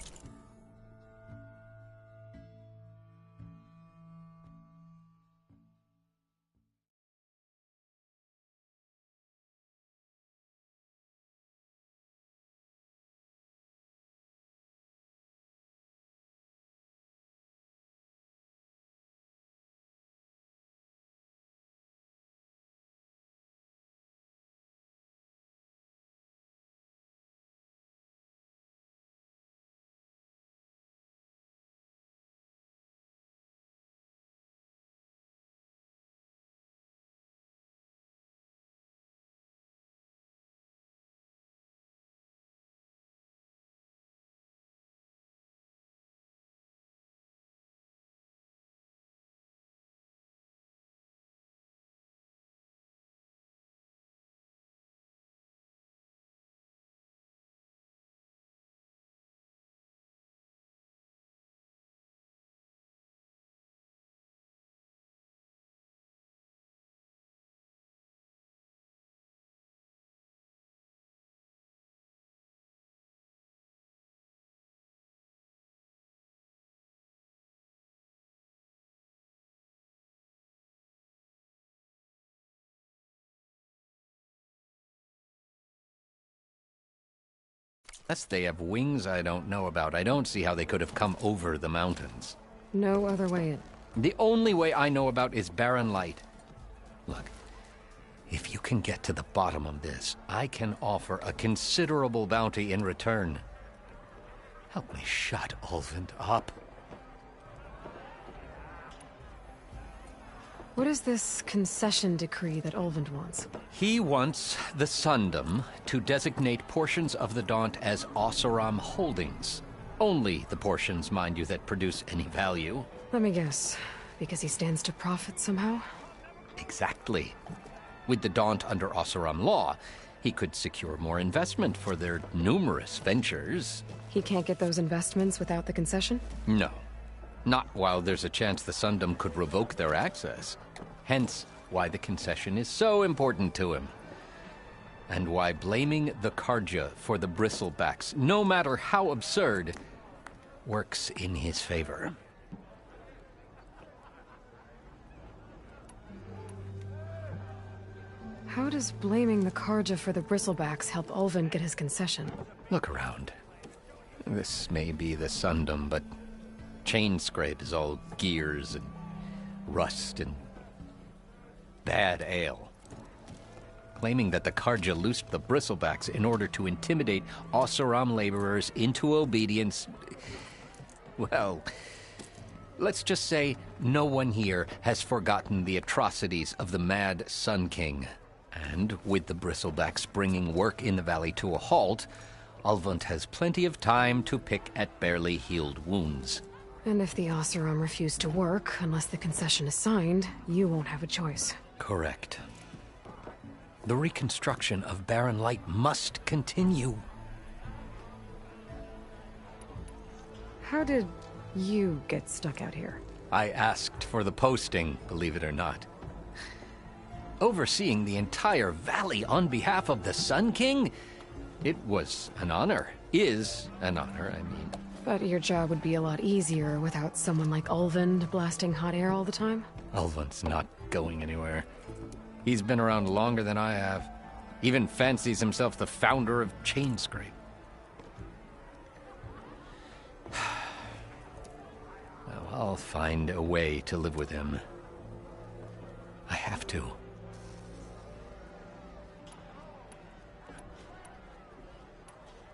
Unless they have wings I don't know about, I don't see how they could have come over the mountains. No other way in. The only way I know about is barren light. Look, if you can get to the bottom of this, I can offer a considerable bounty in return. Help me shut Ulvund up. What is this concession decree that Ulvund wants? He wants the Sundom to designate portions of the Daunt as Oseram holdings. Only the portions, mind you, that produce any value. Let me guess. Because he stands to profit somehow? Exactly. With the Daunt under Oseram law, he could secure more investment for their numerous ventures. He can't get those investments without the concession? No. Not while there's a chance the Sundom could revoke their access. Hence, why the concession is so important to him. And why blaming the Karja for the bristlebacks, no matter how absurd, works in his favor. How does blaming the Karja for the bristlebacks help Ulvund get his concession? Look around. This may be the Sundom, but Chainscrape is all gears and rust and bad ale. Claiming that the Karja loosed the bristlebacks in order to intimidate Oseram laborers into obedience. Well, let's just say no one here has forgotten the atrocities of the Mad Sun King. And with the bristlebacks bringing work in the valley to a halt, Ulvund has plenty of time to pick at barely healed wounds. And if the Oseram refuse to work, unless the concession is signed, you won't have a choice. Correct. The reconstruction of Barren Light must continue. How did you get stuck out here? I asked for the posting, believe it or not. Overseeing the entire valley on behalf of the Sun King? It was an honor. Is an honor, I mean. But your job would be a lot easier without someone like Ulvund blasting hot air all the time? Ulvund's not going anywhere. He's been around longer than I have. Even fancies himself the founder of Chainscrape. Well, I'll find a way to live with him. I have to.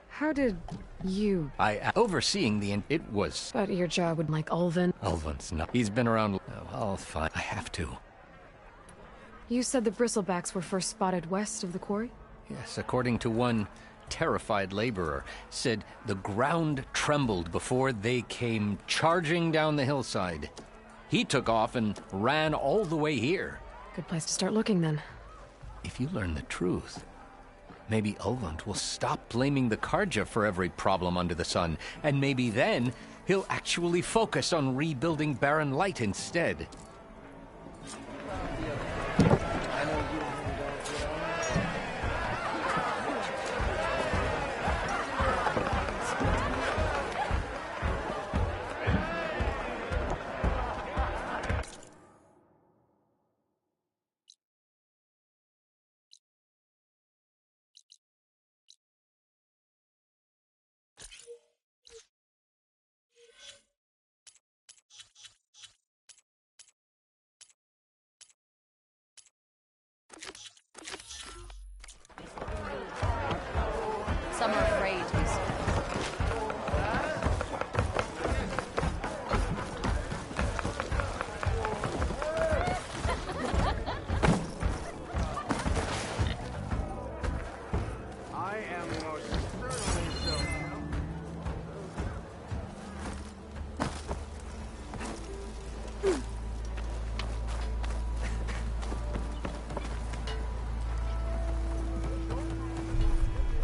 How did you... overseeing the... It was... But your job would like Ulvund? Ulvund's not... He's been around... Oh, I'll find... I have to. You said the bristlebacks were first spotted west of the quarry? Yes, according to one terrified laborer, said the ground trembled before they came charging down the hillside. He took off and ran all the way here. Good place to start looking, then. If you learn the truth, maybe Ulvund will stop blaming the Karja for every problem under the sun, and maybe then he'll actually focus on rebuilding Barren Light instead. Some are afraid to be so. I am most certainly so.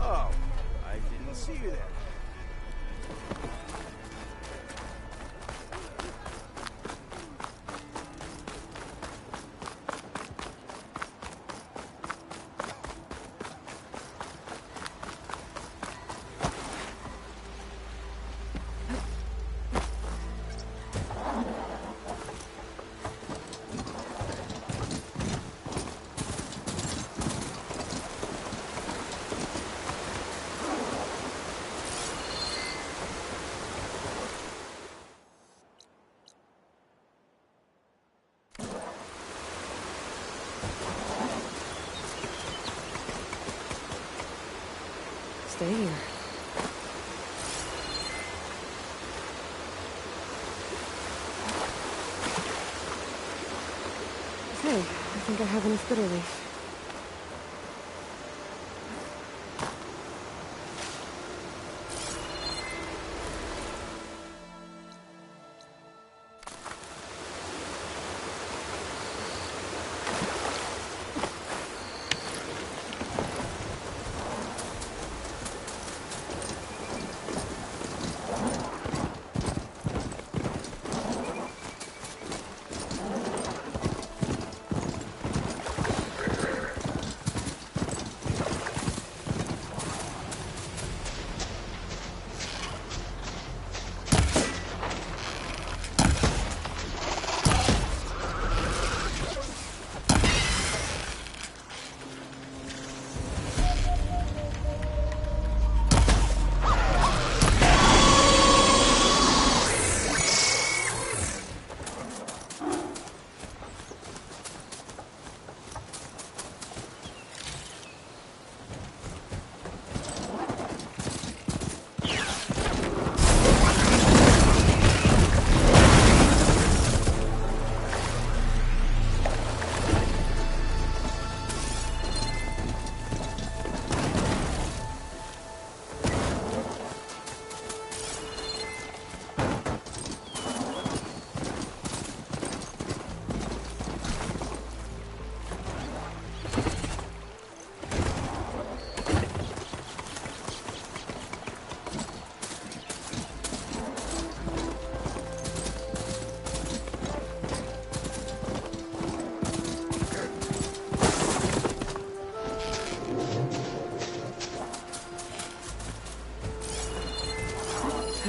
Oh, I didn't see you there. think I have enough bitter leaf.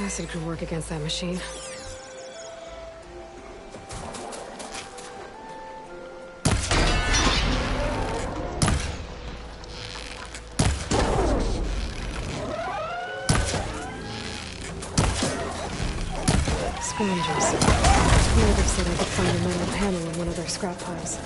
Acid could work against that machine. Scavengers. Native said I could find a metal panel in one of their scrap piles.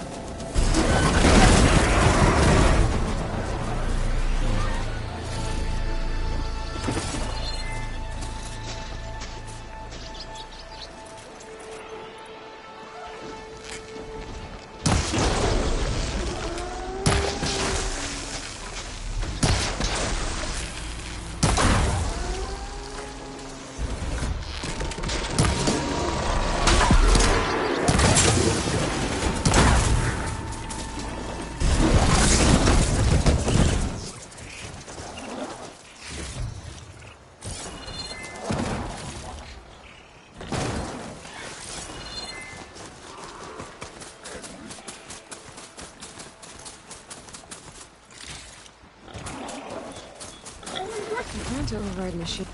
To override machine.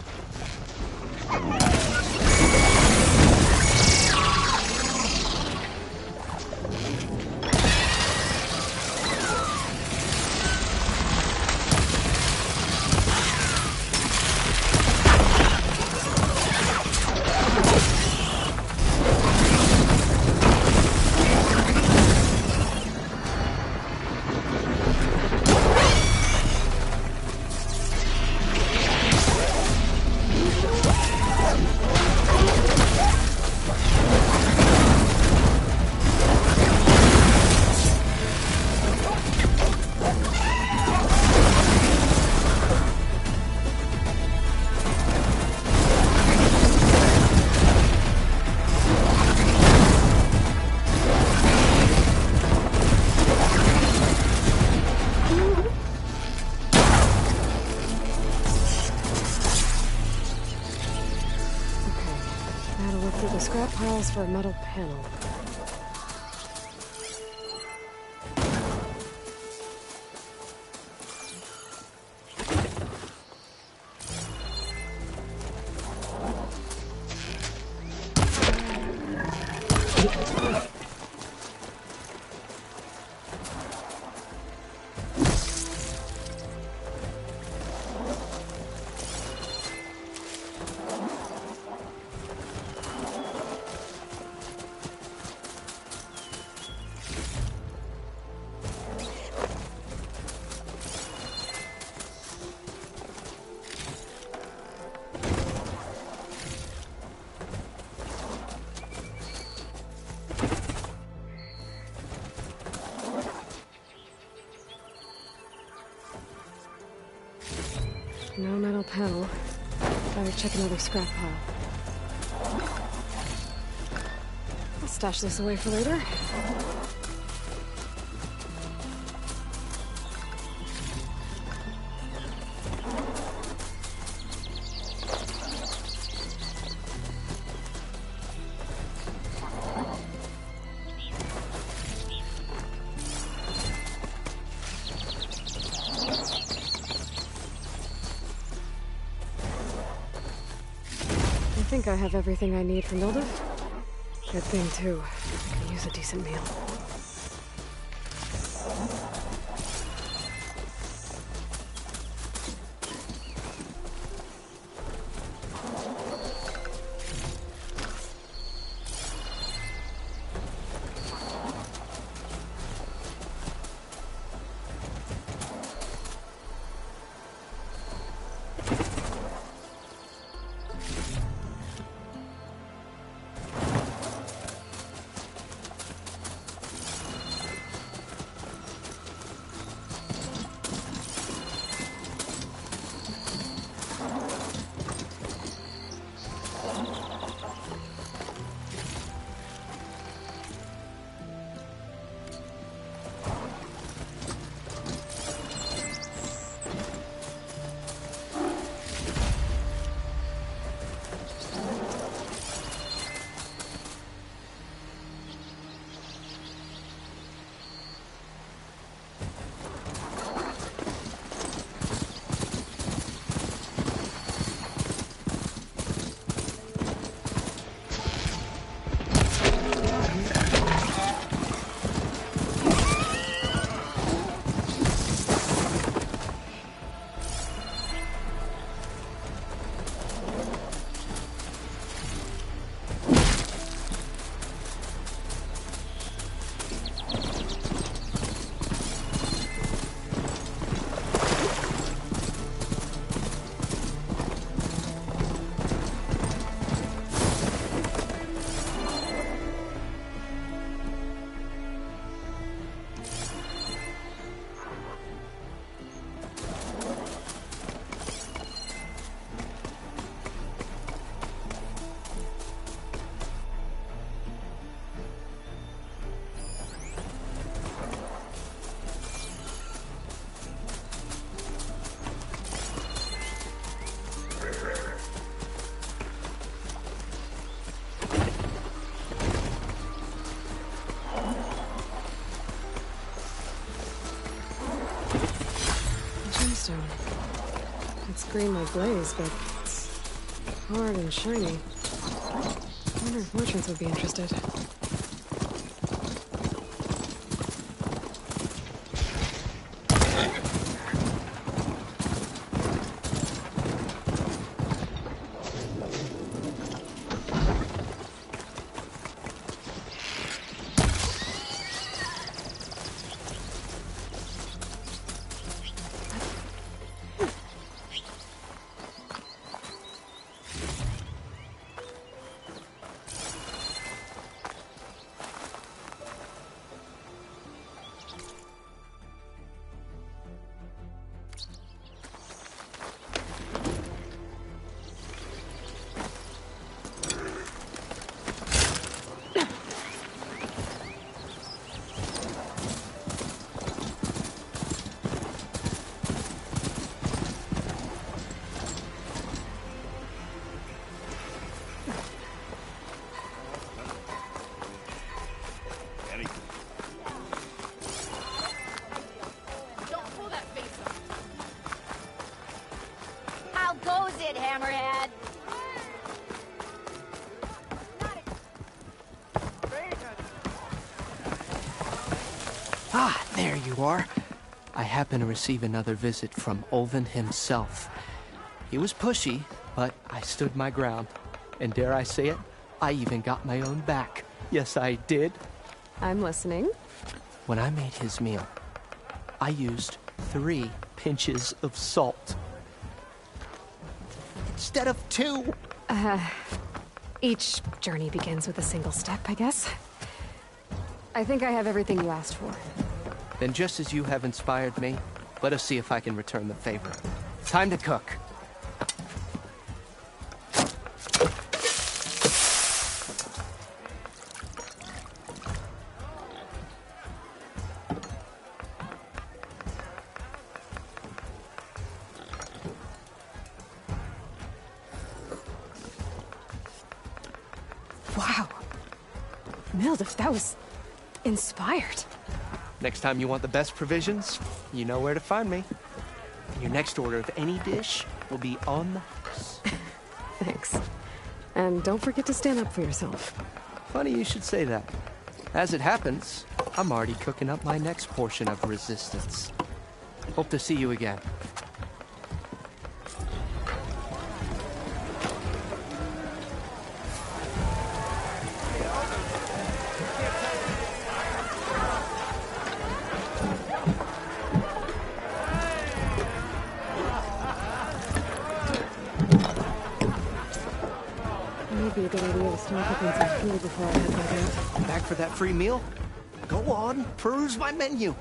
Scrap piles for a metal panel. Hell, better check another scrap pile. I'll stash this away for later. I think I have everything I need for Mildew. Good thing, too. I could use a decent meal. It's green like glaze, but it's hard and shiny. I wonder if merchants would be interested. Hammerhead. Ah, there you are. I happen to receive another visit from Olvin himself. He was pushy, but I stood my ground. And dare I say it, I even got my own back. Yes, I did. I'm listening. When I made his meal, I used 3 pinches of salt. Instead of 2. Each journey begins with a single step, I guess. I think I have everything you asked for. Then just as you have inspired me, let us see if I can return the favor. Time to cook. Wow. Mildif, that was inspired. Next time you want the best provisions, you know where to find me. Your next order of any dish will be on the house. Thanks. And don't forget to stand up for yourself. Funny you should say that. As it happens, I'm already cooking up my next portion of resistance. Hope to see you again. Maybe a good idea to stock up on some food before I head back out. Back for that free meal? Go on, peruse my menu.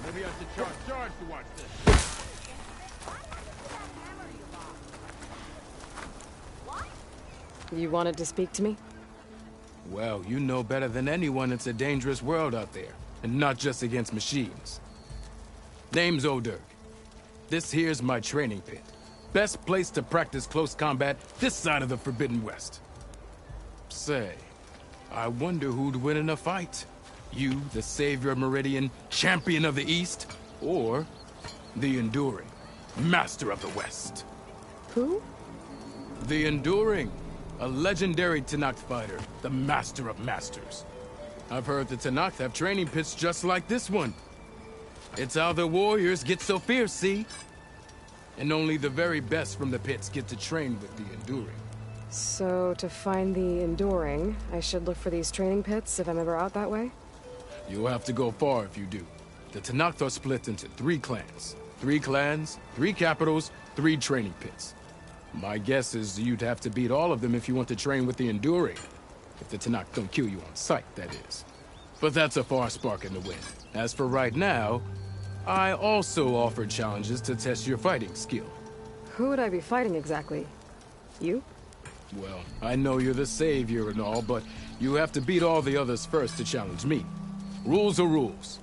Maybe I should charge to watch this. You wanted to speak to me? Well, you know better than anyone it's a dangerous world out there, and not just against machines. Name's O'Dirk. This here's my training pit. Best place to practice close combat this side of the Forbidden West. Say, I wonder who'd win in a fight. You, the savior of Meridian, champion of the East, or the Enduring, master of the West. Who? The Enduring, a legendary Tenakth fighter, the master of masters. I've heard the Tenakth have training pits just like this one. It's how the warriors get so fierce, see? And only the very best from the pits get to train with the Enduring. So, to find the Enduring, I should look for these training pits if I'm ever out that way? You'll have to go far if you do. The Tenakth are split into 3 clans. 3 clans, 3 capitals, 3 training pits. My guess is you'd have to beat all of them if you want to train with the Enduring. If the Tenakth don't kill you on sight, that is. But that's a far spark in the wind. As for right now, I also offer challenges to test your fighting skill. Who would I be fighting exactly? You? Well, I know you're the savior and all, but you have to beat all the others first to challenge me. Rules are rules.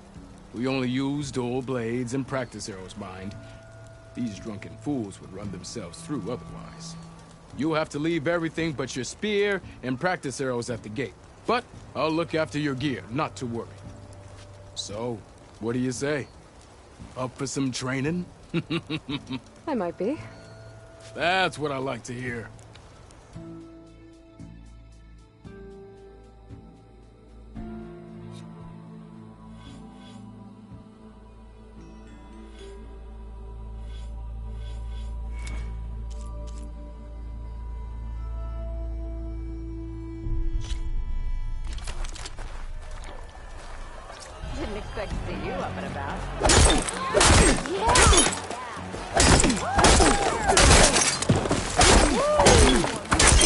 We only use dual blades and practice arrows, mind. These drunken fools would run themselves through otherwise. You'll have to leave everything but your spear and practice arrows at the gate. But I'll look after your gear, not to worry. So, what do you say? Up for some training? I might be. That's what I like to hear. expect to see you up and about.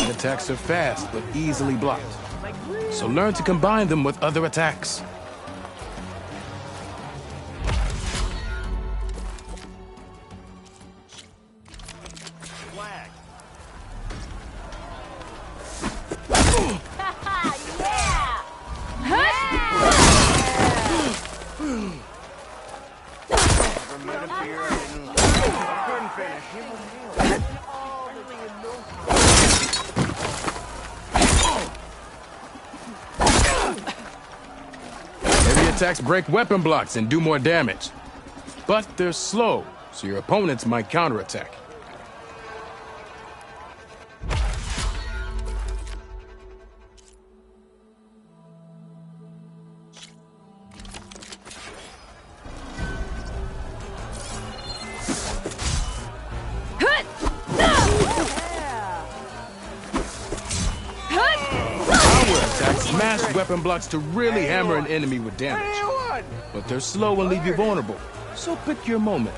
Attacks are fast, but easily blocked. So learn to combine them with other attacks. Attacks break weapon blocks and do more damage. But they're slow, so your opponents might counterattack. Smash weapon blocks to really hammer an enemy with damage. But they're slow and leave you vulnerable, so pick your moment.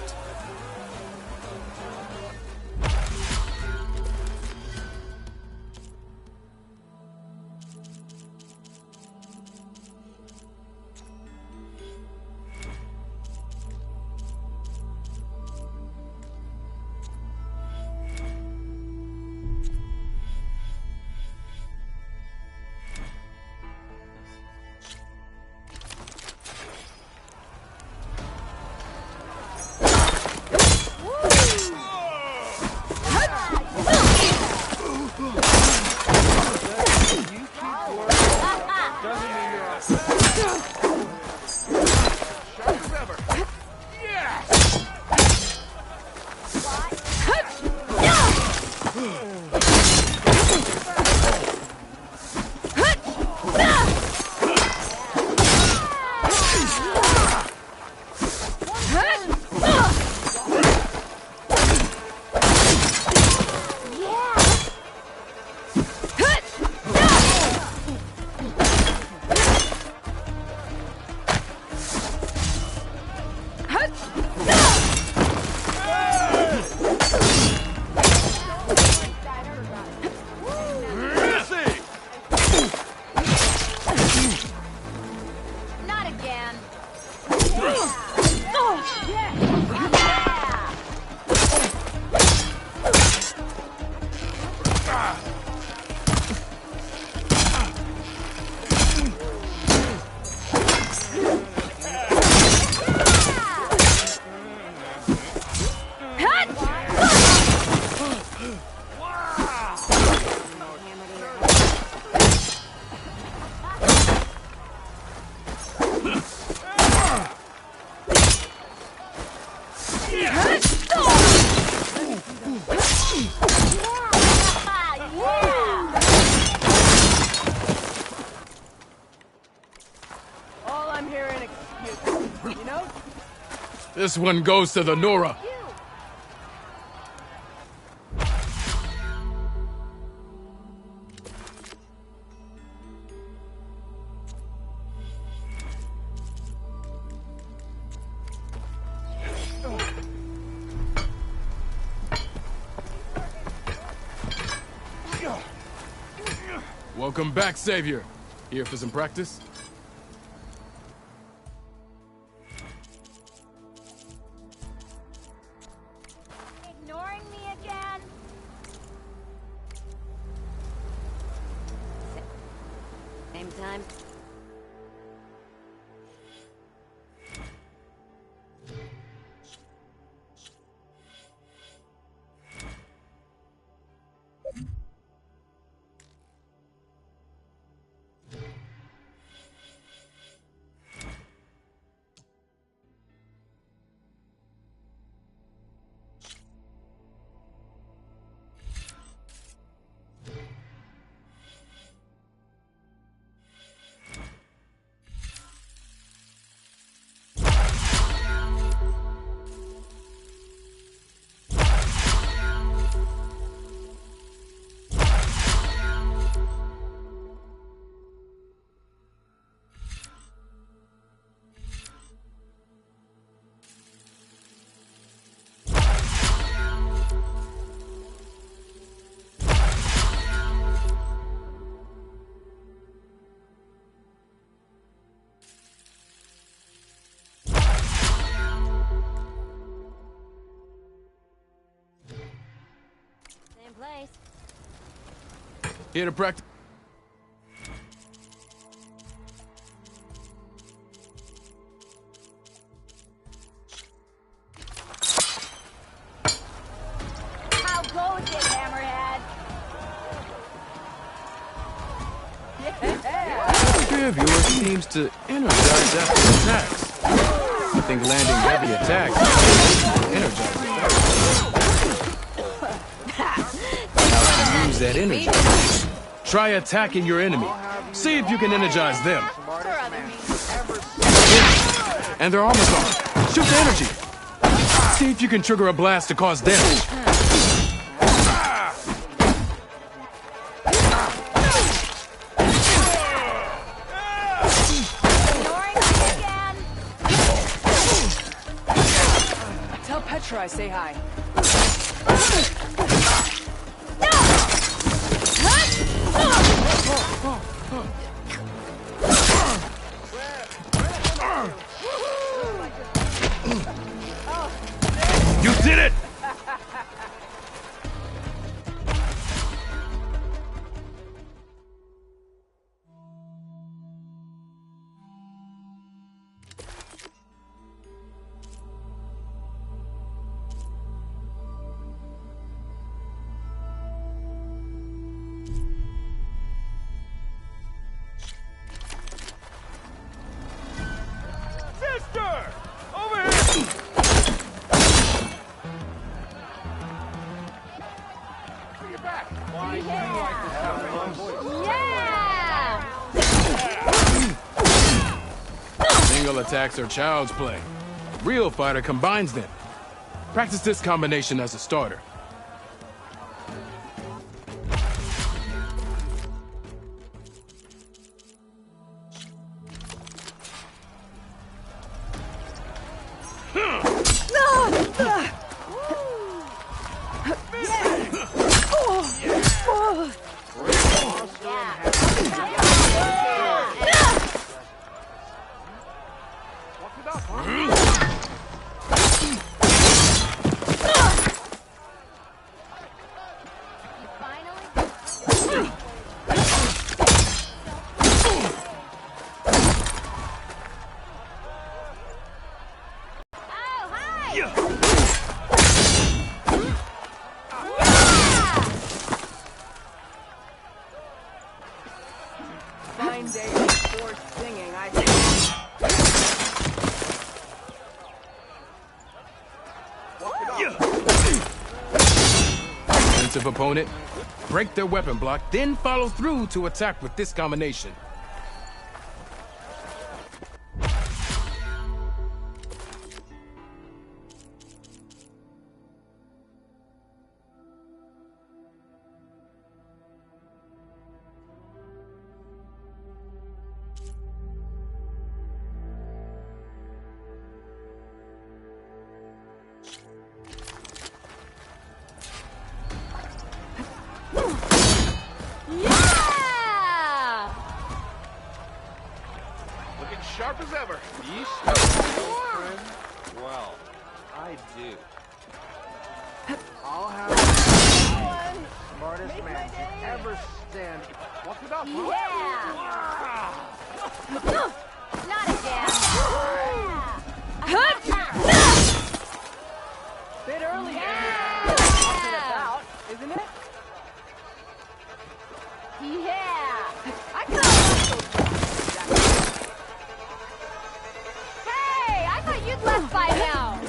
This one goes to the Nora. Welcome back, Savior. Here for some practice? Ignoring me again? Same time. Here to practice. How goes it, Hammerhead? Three of yours seems to energize after attacks. I think landing heavy attacks energizes how to use that energy. Try attacking your enemy. See if you can energize them. And their armor's gone. Shoot the energy. See if you can trigger a blast to cause damage. Tell Petra I say hi. You did it! Sister! Over here! Bring it back. Why do you like this kind of voice? Single attacks are child's play. Real fighter combines them. Practice this combination as a starter. Fine day for singing, I think. Defensive opponent, break their weapon block, then follow through to attack with this combination. Looking sharp as ever. You still friend? Well, I do. I'll have the smartest man to ever stand. Walk it up, huh? Not again. Bit early. Yeah. Isn't it? Yeah. I thought. Hey, I thought you'd left by now.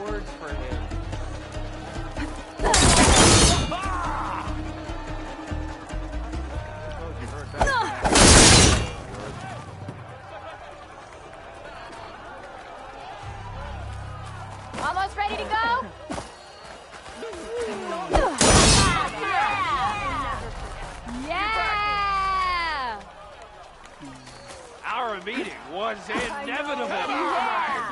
Words for him. Suppose you heard that. Almost ready to go? Yeah! Our meeting was inevitable. Yeah!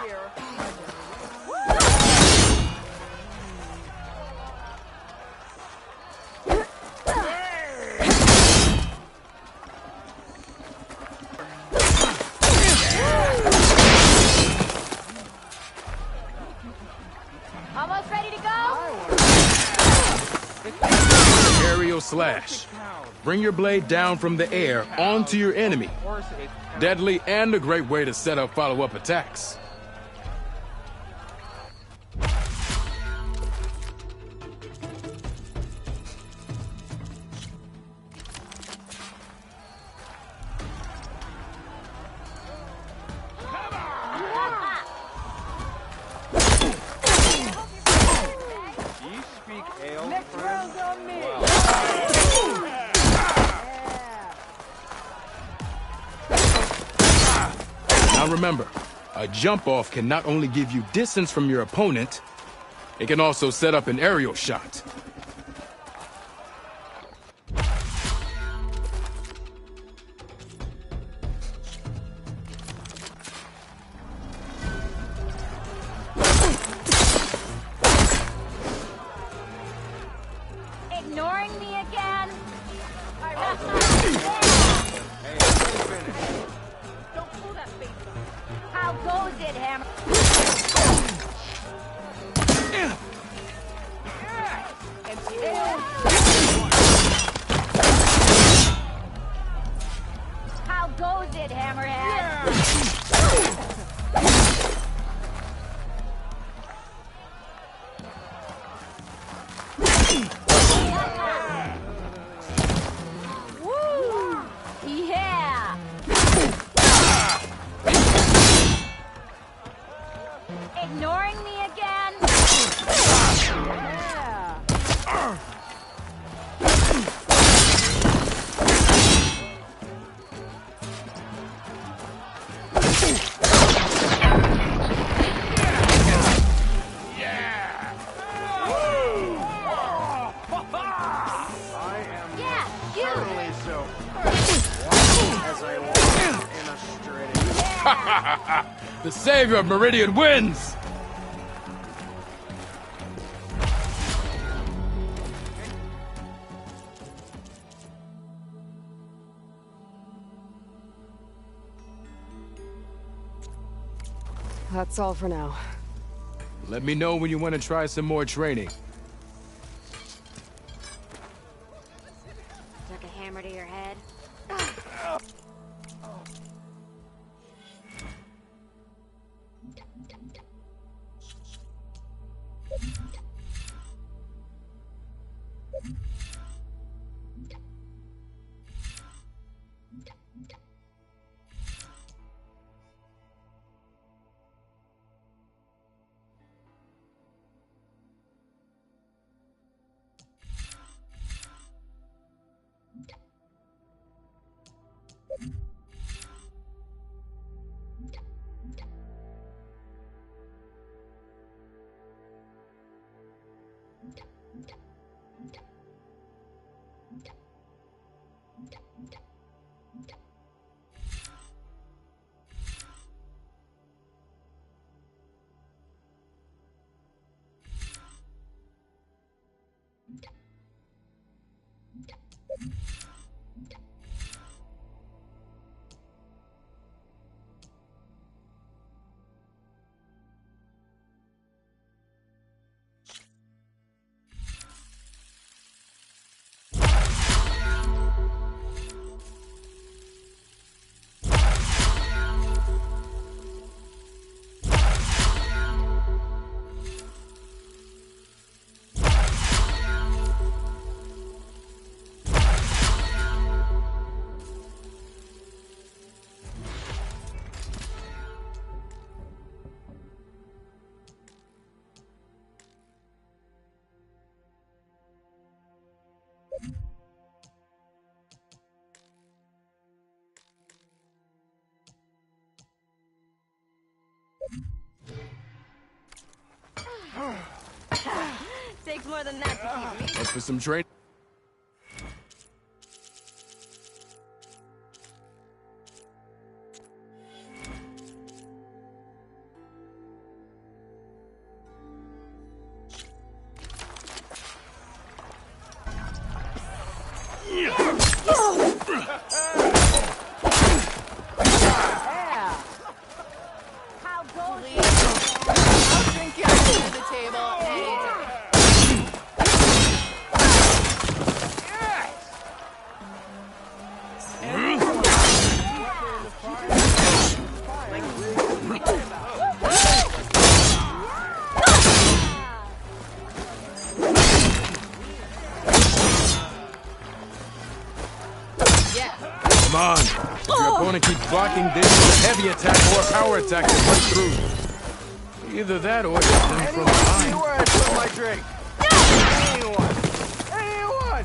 Almost ready to go? Aerial slash. Bring your blade down from the air onto your enemy. Deadly and a great way to set up follow-up attacks. Now remember, a jump-off can not only give you distance from your opponent, it can also set up an aerial shot. Ignoring me again? Don't pull that face off. How goes it, Hammer? How goes it, Hammerhead? Woo! Yeah! Ignoring me again? Yeah! The savior of Meridian wins! That's all for now. Let me know when you want to try some more training. Took a hammer to your head? Takes more than that to keep me. Up for some training? How goes it? I'll drink you under the table. want to keep blocking this with a heavy attack or a power attack to break through. Either that or hit them from behind. Where I put my drink? Anyone! Anyone!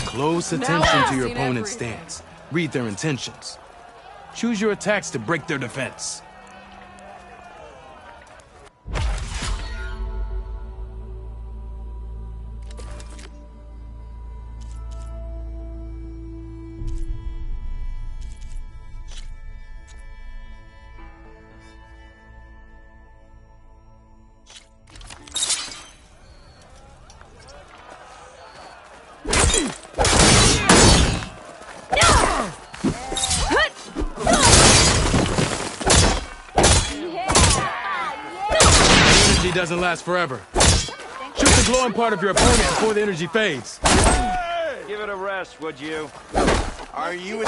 Close attention to your opponent's stance. Read their intentions. Choose your attacks to break their defense. Doesn't last forever. Shoot the glowing part of your opponent before the energy fades. Give it a rest, would you? Are you a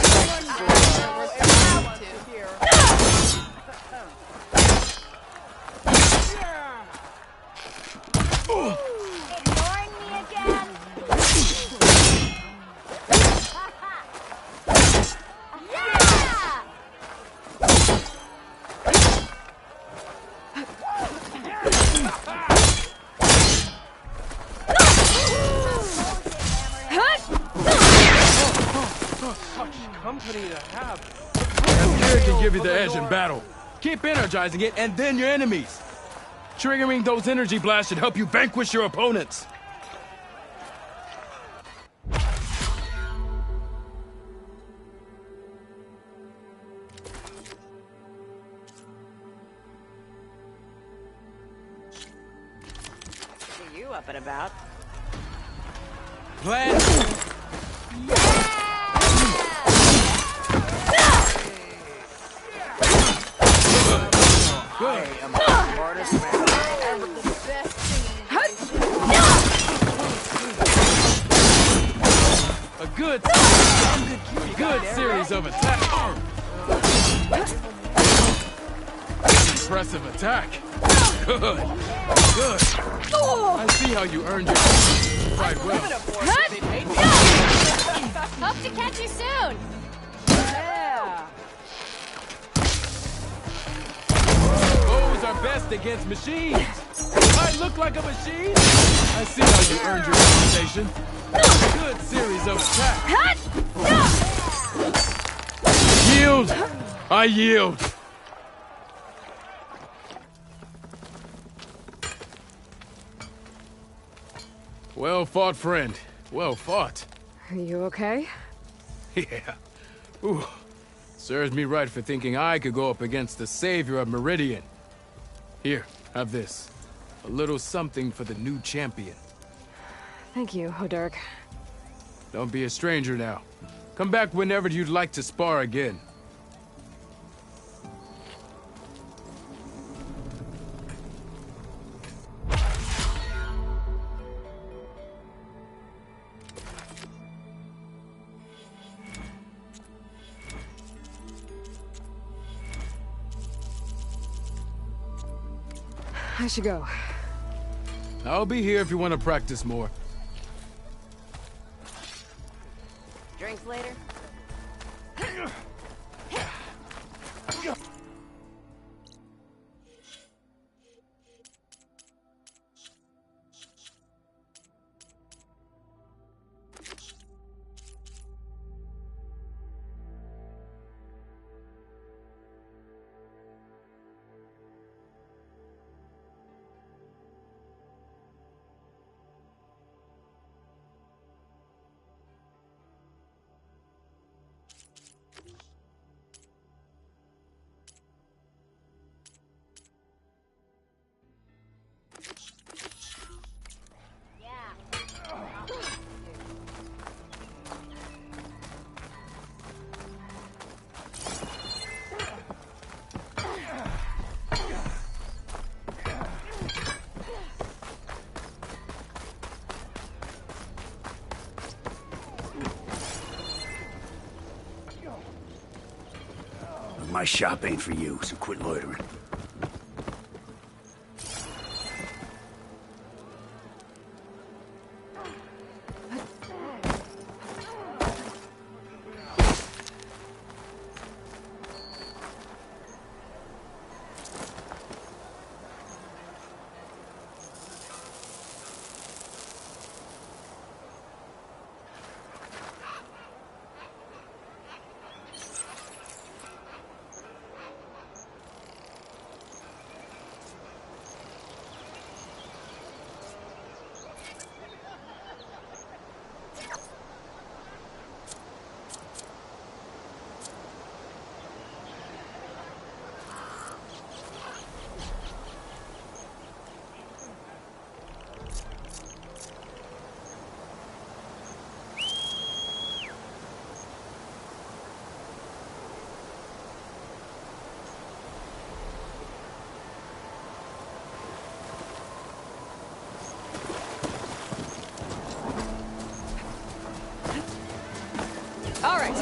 Ignoring me again? Yeah! company to have? Fear can give you the edge in battle. Keep energizing it, and then your enemies. Triggering those energy blasts should help you vanquish your opponents. See you up and about. Plan. I am the smartest man ever. A good series of attacks. Impressive attack. Good. I see how you earned your quite well. Hope to catch you soon. Bows are best against machines. I look like a machine. I see how you earned your reputation. Good series of attacks. Yield. I yield. Well fought, friend. Well fought. Are you okay? Yeah. Ooh. Serves me right for thinking I could go up against the savior of Meridian. Here, have this. A little something for the new champion. Thank you, Hodurk. Don't be a stranger now. Come back whenever you'd like to spar again. I should go. I'll be here if you want to practice more. Drinks later? My shop ain't for you, so quit loitering. All right.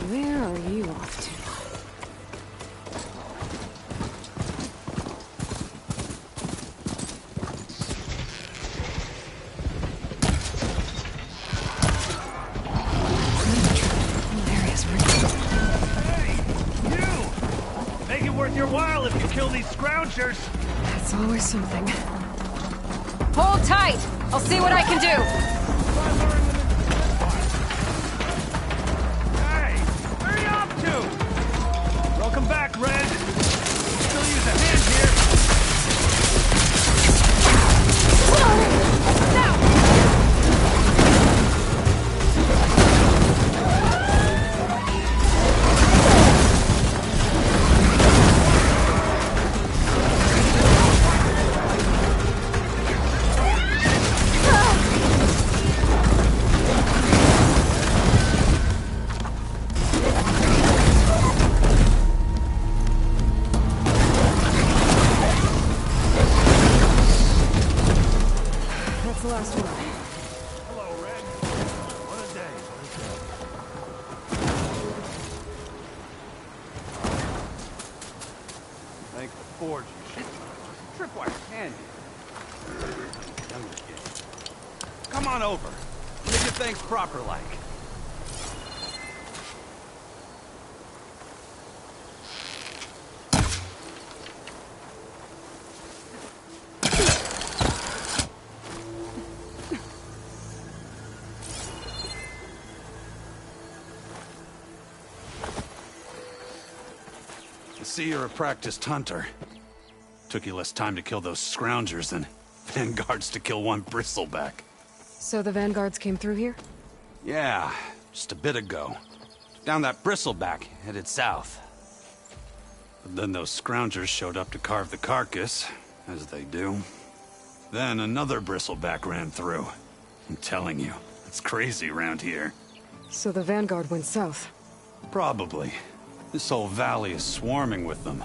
Where are you off to? Make it worth your while if you kill these scroungers. That's always something. Hold tight! I'll see what I can do! Hey, where are you off to? Welcome back, Red. Still use a hand here. That's the last one. Hello, Red. What a day. Thank the forge. Tripwire's handy. Younger kid. Come on over. Make your things proper like. I see you're a practiced hunter. Took you less time to kill those scroungers than vanguards to kill one bristleback. So the vanguards came through here? Yeah, just a bit ago. Down that bristleback, headed south. But then those scroungers showed up to carve the carcass, as they do. Then another bristleback ran through. I'm telling you, it's crazy around here. So the vanguard went south? Probably. This whole valley is swarming with them.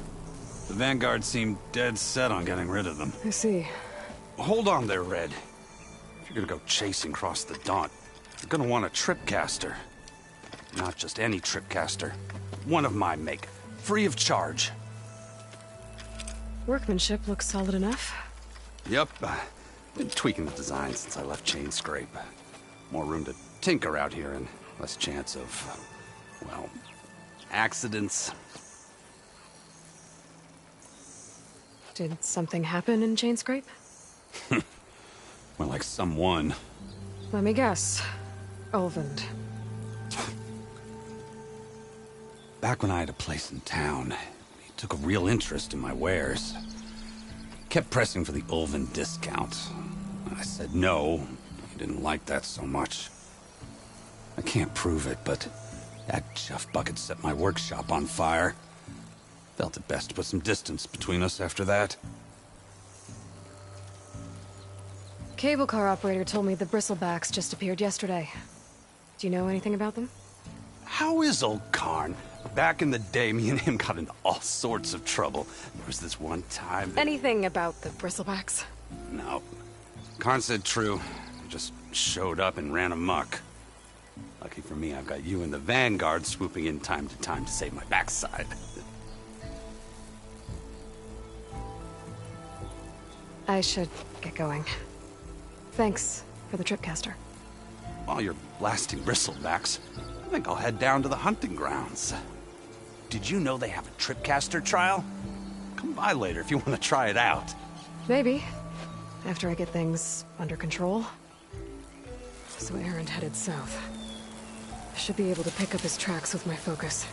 The vanguard seemed dead set on getting rid of them. I see. Hold on there, Red. If you're gonna go chasing across the Daunt, you're gonna want a tripcaster. Not just any tripcaster. One of my make. Free of charge. Workmanship looks solid enough. Yep. Been tweaking the design since I left Chain Scrape. More room to tinker out here and less chance of, well, accidents. Did something happen in Chain Scrape? Well, like someone. Let me guess. Ulvund. Back when I had a place in town, he took a real interest in my wares. Kept pressing for the Ulvund discount. I said no. He didn't like that so much. I can't prove it, but that chuff bucket set my workshop on fire. Felt it best to put some distance between us after that. Cable car operator told me the bristlebacks just appeared yesterday. Do you know anything about them? How is old Karn? Back in the day, me and him got into all sorts of trouble. There was this one time that... Anything about the bristlebacks? No. Karn said true. He just showed up and ran amok. Lucky for me, I've got you and the Vanguard swooping in time to save my backside. I should get going. Thanks for the tripcaster. While you're blasting bristlebacks, I think I'll head down to the hunting grounds. Did you know they have a tripcaster trial? Come by later if you want to try it out. Maybe. After I get things under control. So Aaron headed south. I should be able to pick up his tracks with my focus.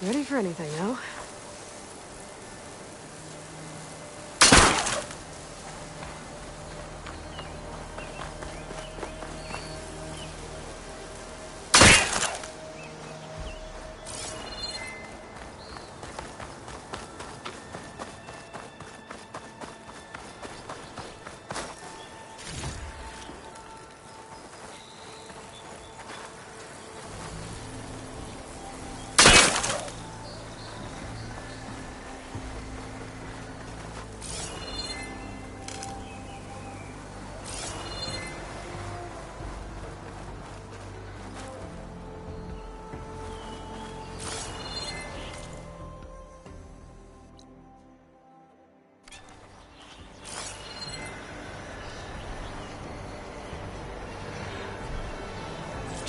Ready for anything, no?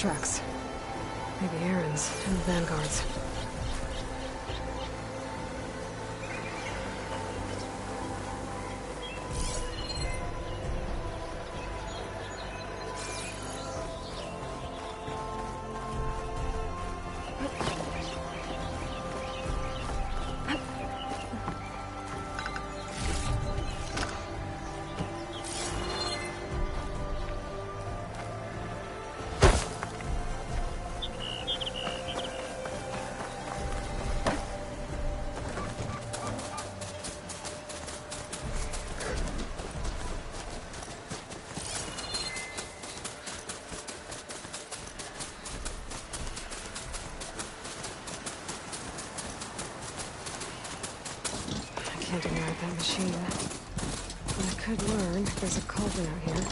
tracks. Maybe Aaron's and the Vanguard's. I can't ignite that machine. But I could learn if there's a cauldron out here.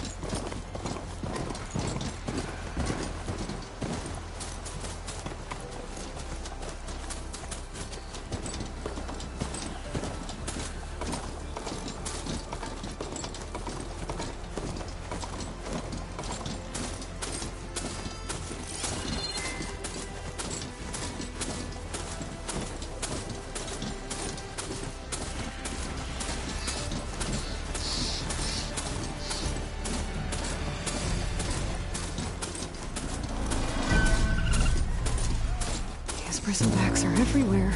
Bristlebacks are everywhere.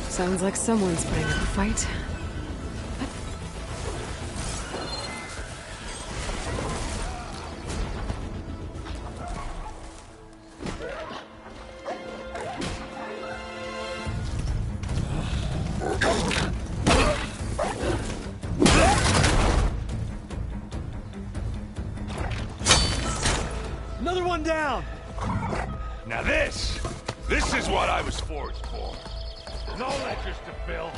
Sounds like someone's putting up a fight. Another one down! Now this is what I was forged for. No ledgers to fill.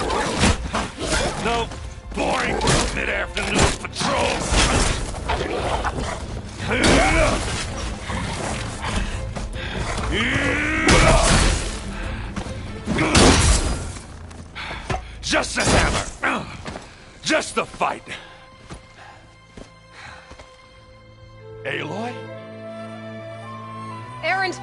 No boring mid-afternoon patrols. Just a hammer. Just the fight. Aloy? Aaron!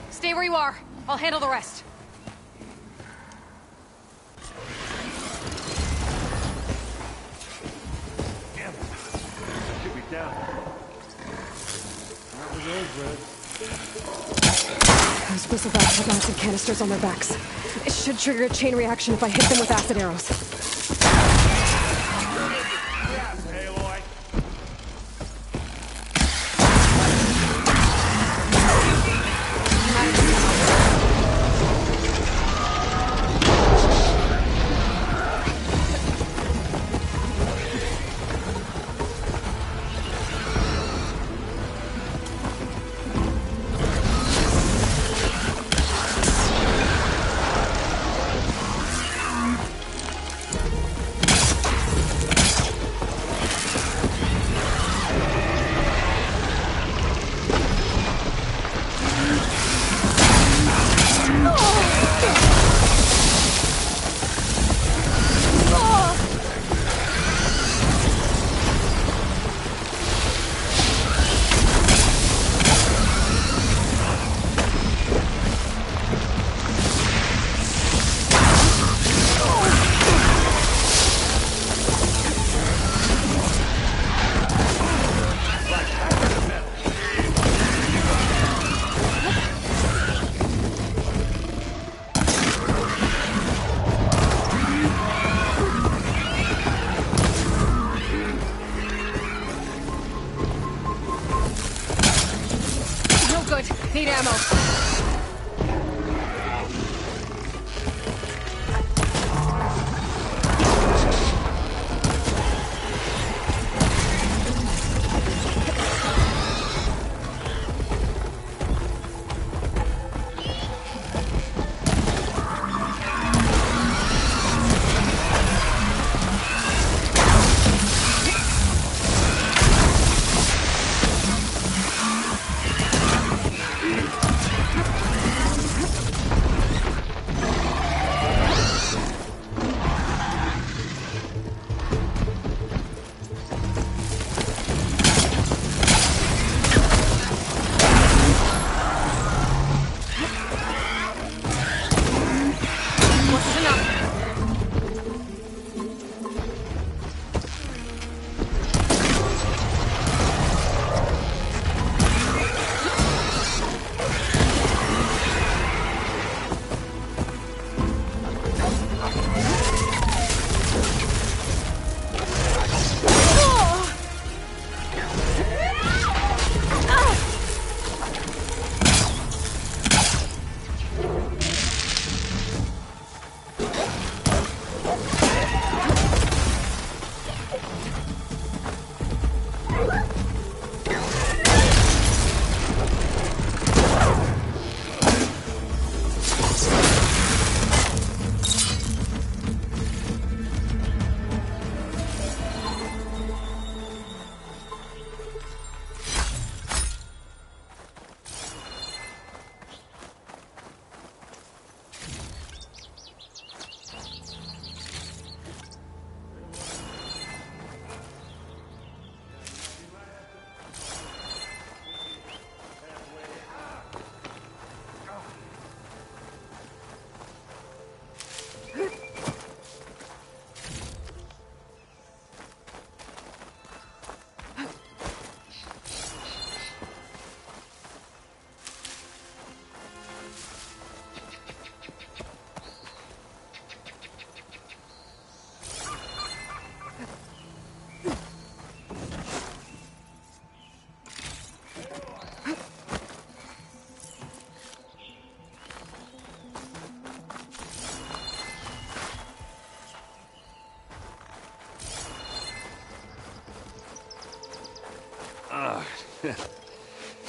Stay where you are. I'll handle the rest. Those bristlebacks have acid canisters on their backs. It should trigger a chain reaction if I hit them with acid arrows.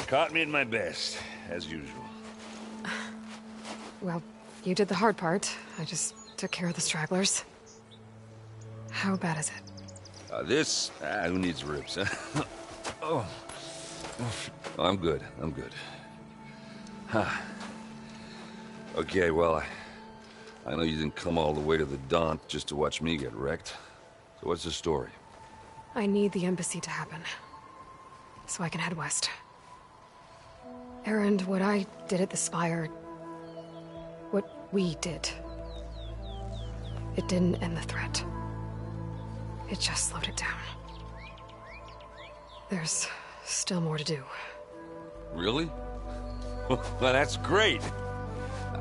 Caught me at my best, as usual. Well, you did the hard part. I just took care of the stragglers. How bad is it? This? Who needs ribs, huh? Oh. I'm good. I'm good. Huh. Okay, well, I know you didn't come all the way to the Daunt just to watch me get wrecked. So what's the story? I need the embassy to happen, so I can head west. Erend, what I did at the Spire... what we did... it didn't end the threat. It just slowed it down. There's still more to do. Really? Well, that's great.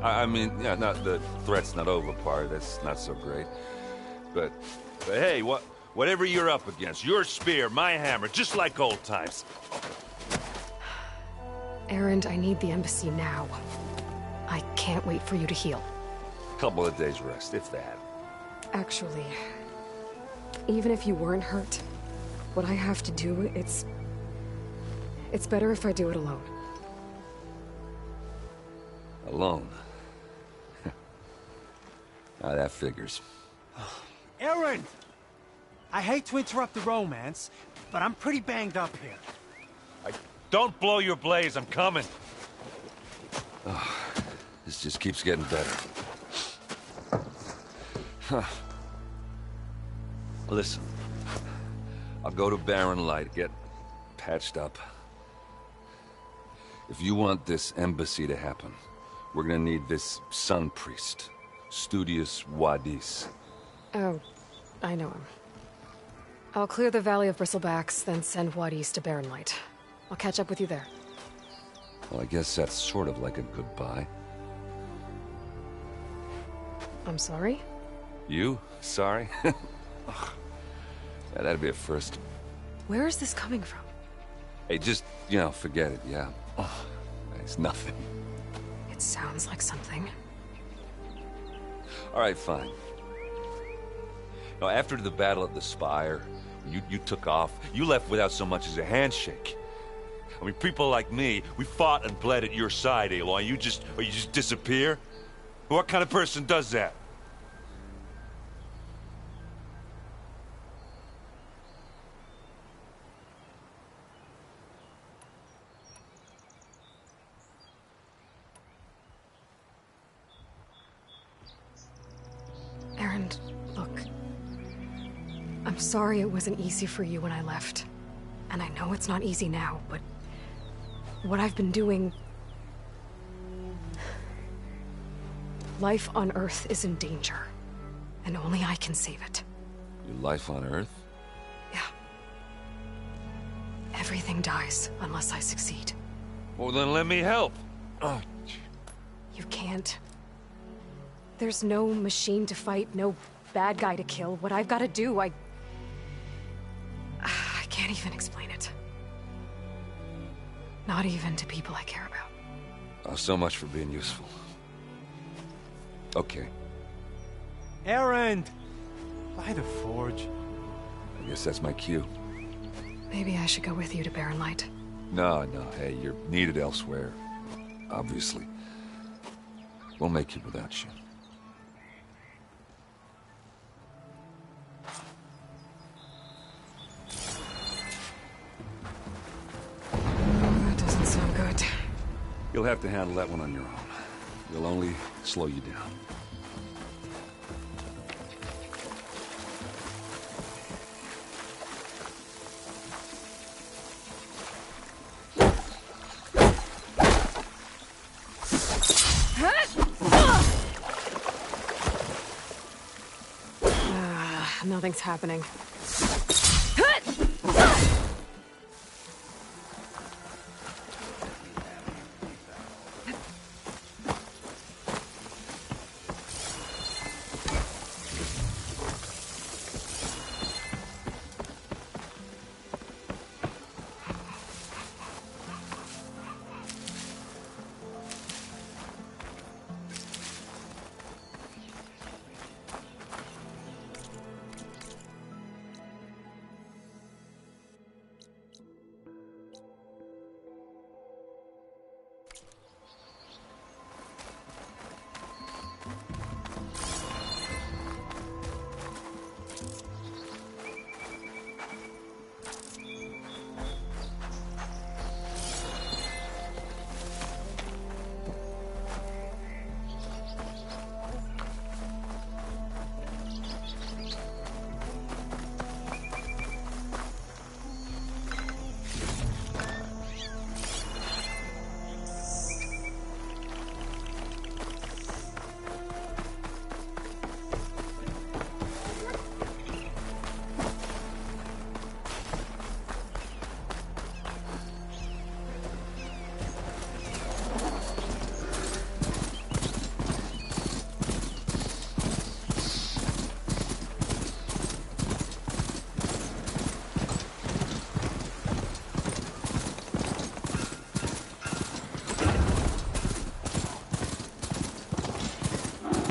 I mean, yeah, not the threat's not over part. That's not so great. But hey, whatever you're up against, your spear, my hammer, just like old times. Erend, I need the embassy now. I can't wait for you to heal. Couple of days rest, if that. Actually, even if you weren't hurt, what I have to do, it's better if I do it alone. Alone? Now that figures. Erend! I hate to interrupt the romance, but I'm pretty banged up here. Don't blow your blaze, I'm coming. Oh, this just keeps getting better. Huh. Listen, I'll go to Barren Light, get patched up. If you want this embassy to happen, we're gonna need this sun priest, Studius Wadis. Oh, I know him. I'll clear the Valley of Bristlebacks, then send Wadis to Barren Light. I'll catch up with you there. Well, I guess that's sort of like a goodbye. I'm sorry? You? Sorry? Yeah, that'd be a first. Where is this coming from? Hey, just, forget it, yeah. Oh, it's nothing. It sounds like something. All right, fine. Now, after the Battle at the Spire, you took off. You left without so much as a handshake. I mean, people like me, we fought and bled at your side, Aloy. You just disappear? What kind of person does that? Erend, look. I'm sorry it wasn't easy for you when I left. And I know it's not easy now, but... what I've been doing... life on Earth is in danger. And only I can save it. Your life on Earth? Yeah. Everything dies unless I succeed. Well, then let me help. Oh. You can't. There's no machine to fight, no bad guy to kill. What I've got to do, I can't even explain it. Not even to people I care about. Oh, so much for being useful. Okay. Erend! By the Forge. I guess that's my cue. Maybe I should go with you to Barren Light. No, hey, you're needed elsewhere. Obviously. We'll make it without you. That doesn't sound good. You'll have to handle that one on your own. You'll only slow you down. Nothing's happening.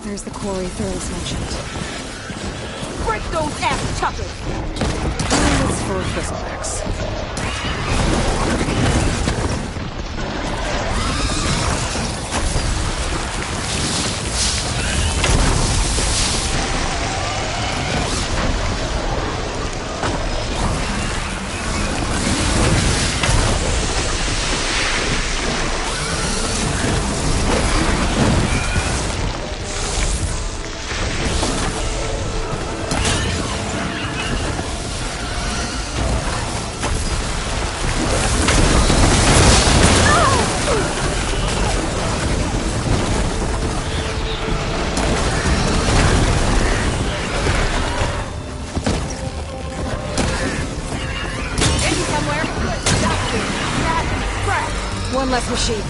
There's the quarry Thurles mentioned. Break those ass chuckers! It's full of thistlebacks. One less machine.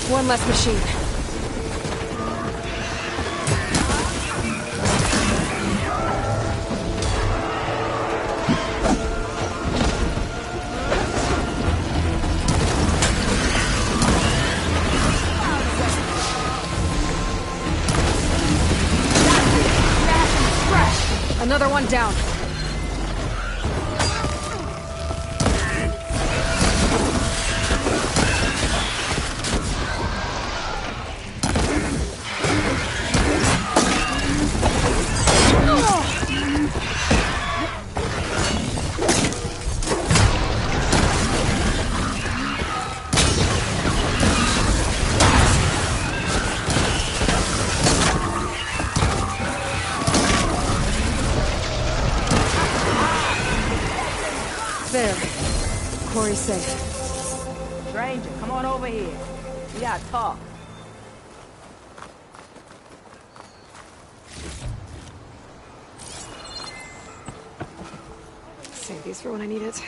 One less machine. Another one down. There. Quarry's safe. Stranger, come on over here. We gotta talk. Save these for when I need it.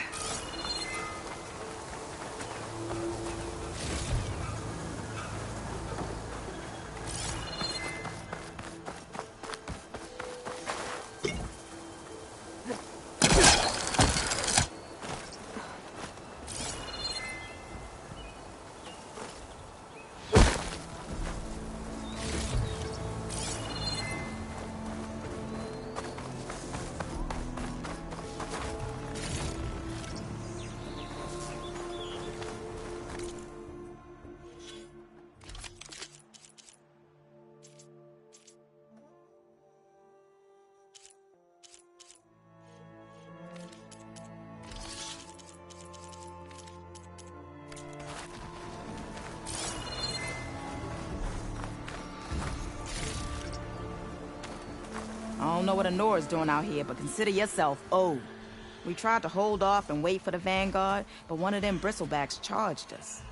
I don't know what Honora's doing out here, but consider yourself owed. We tried to hold off and wait for the Vanguard, but one of them bristlebacks charged us.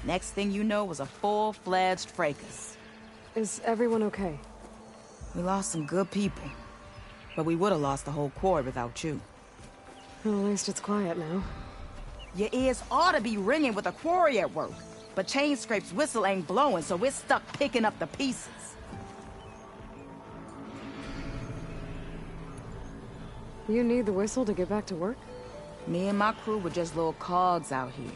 Next thing you know was a full-fledged fracas. Is everyone okay? We lost some good people, but we would have lost the whole quarry without you. Well, at least it's quiet now. Your ears ought to be ringing with a quarry at work, but Chainscrape's whistle ain't blowing, so we're stuck picking up the pieces. You need the whistle to get back to work? Me and my crew were just little cogs out here.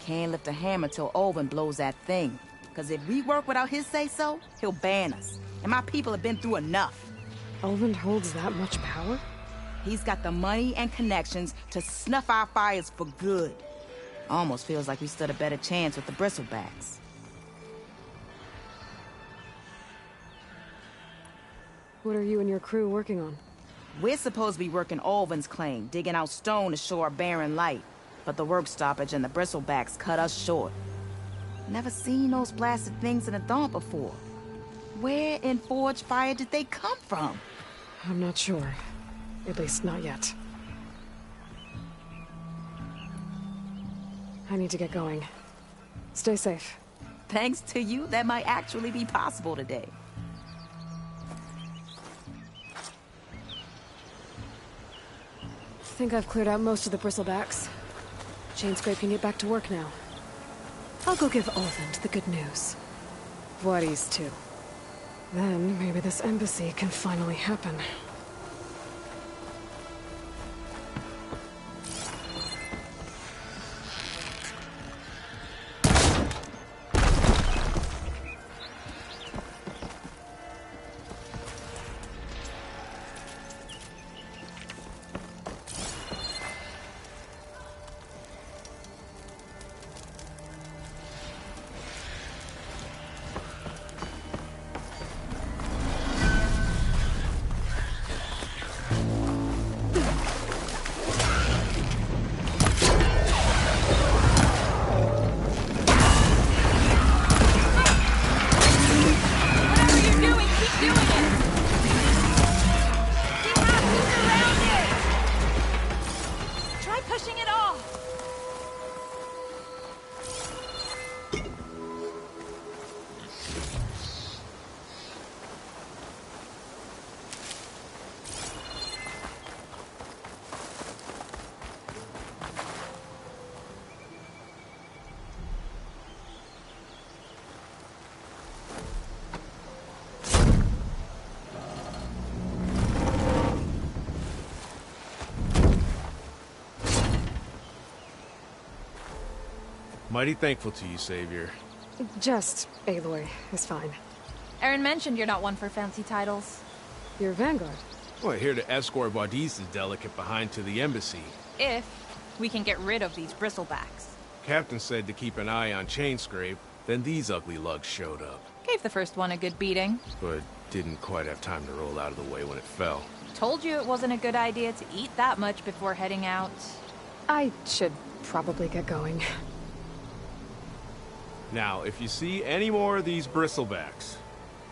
Can't lift a hammer till Olvin blows that thing. Cause if we work without his say-so, he'll ban us. And my people have been through enough. Olvin holds that much power? He's got the money and connections to snuff our fires for good. Almost feels like we stood a better chance with the bristlebacks. What are you and your crew working on? We're supposed to be working Olvin's claim, digging out stone to show our barren light. But the work stoppage and the bristlebacks cut us short. Never seen those blasted things in the dawn before. Where in Forge Fire did they come from? I'm not sure. At least not yet. I need to get going. Stay safe. Thanks to you, that might actually be possible today. I think I've cleared out most of the bristlebacks. Chainscrape can get back to work now. I'll go give Olvend the good news. Voorhees too. Then maybe this embassy can finally happen. Mighty thankful to you, Savior. Just Aloy is fine. Aaron mentioned you're not one for fancy titles. You're Vanguard. Well, here to escort Wadis' delicate behind to the embassy. If we can get rid of these bristlebacks. Captain said to keep an eye on Chainscrape, then these ugly lugs showed up. Gave the first one a good beating. But didn't quite have time to roll out of the way when it fell. Told you it wasn't a good idea to eat that much before heading out. I should probably get going. Now, if you see any more of these bristlebacks...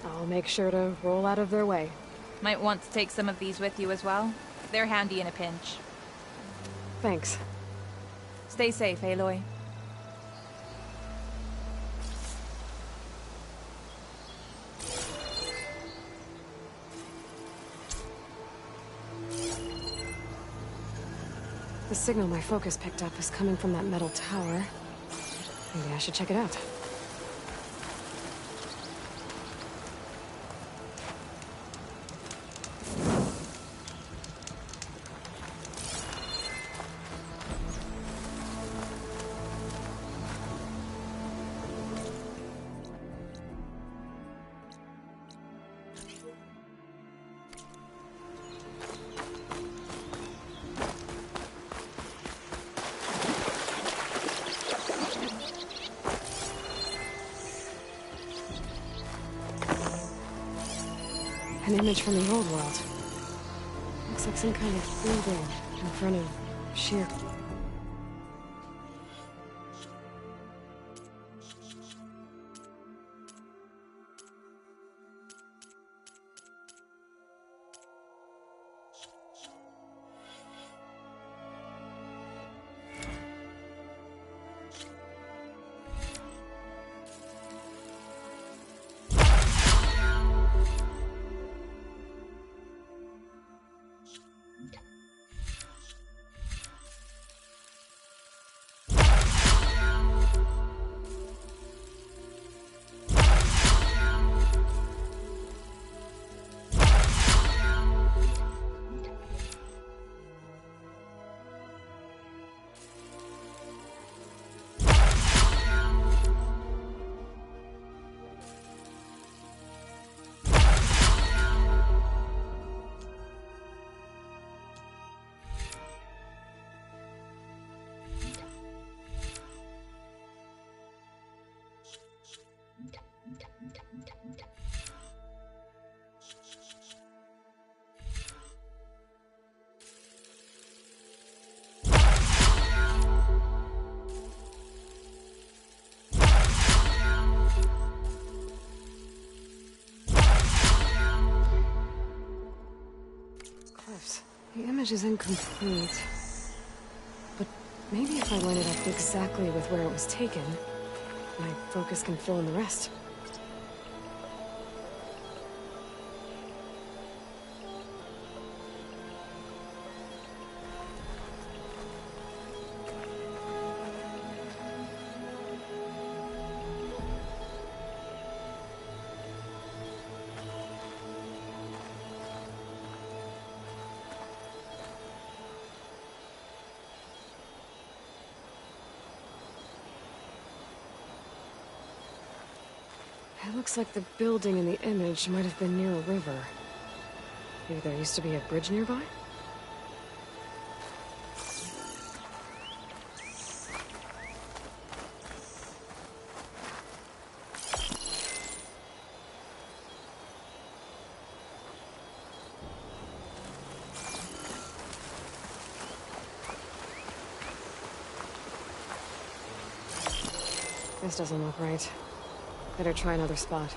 I'll make sure to roll out of their way. Might want to take some of these with you as well. They're handy in a pinch. Thanks. Stay safe, Aloy. The signal my focus picked up is coming from that metal tower. Maybe I should check it out. An image from the old world. Looks like some kind of building in front of sheer... arrived. The image is incomplete. But maybe if I line it up exactly with where it was taken, my focus can fill in the rest. It looks like the building in the image might have been near a river. Maybe there used to be a bridge nearby? This doesn't look right. Better try another spot.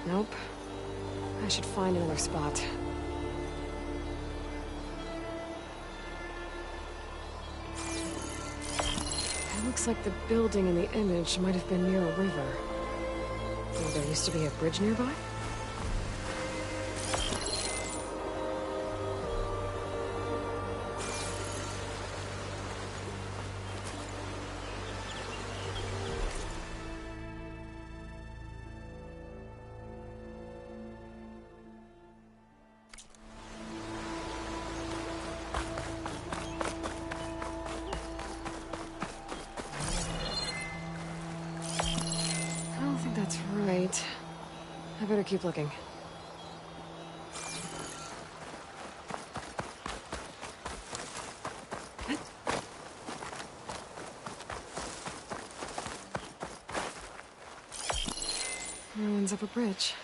Nope. I should find another spot. It looks like the building in the image might have been near a river. Maybe there used to be a bridge nearby? That's right. I better keep looking. Ruins of a bridge.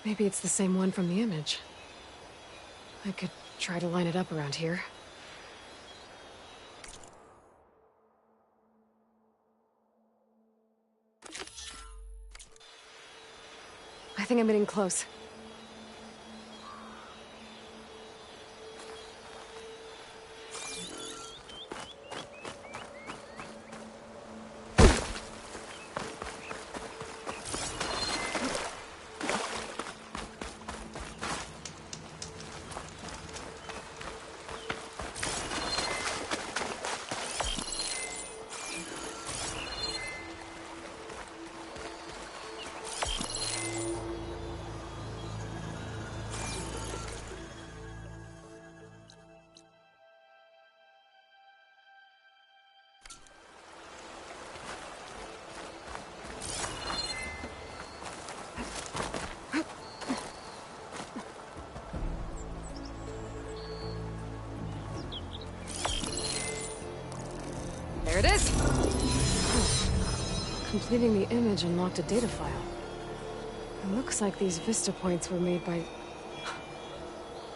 Maybe it's the same one from the image. I could try to line it up around here. I think I'm getting close. Reading the image unlocked a data file. It looks like these Vista points were made by...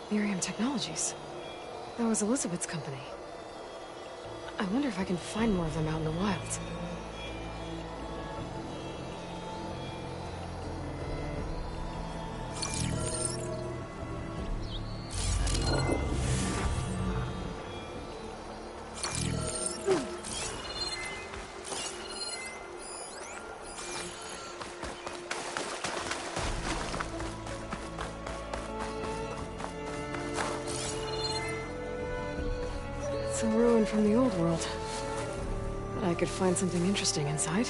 Miriam Technologies. That was Elizabeth's company. I wonder if I can find more of them out in the wild. It's a ruin from the old world. But I could find something interesting inside.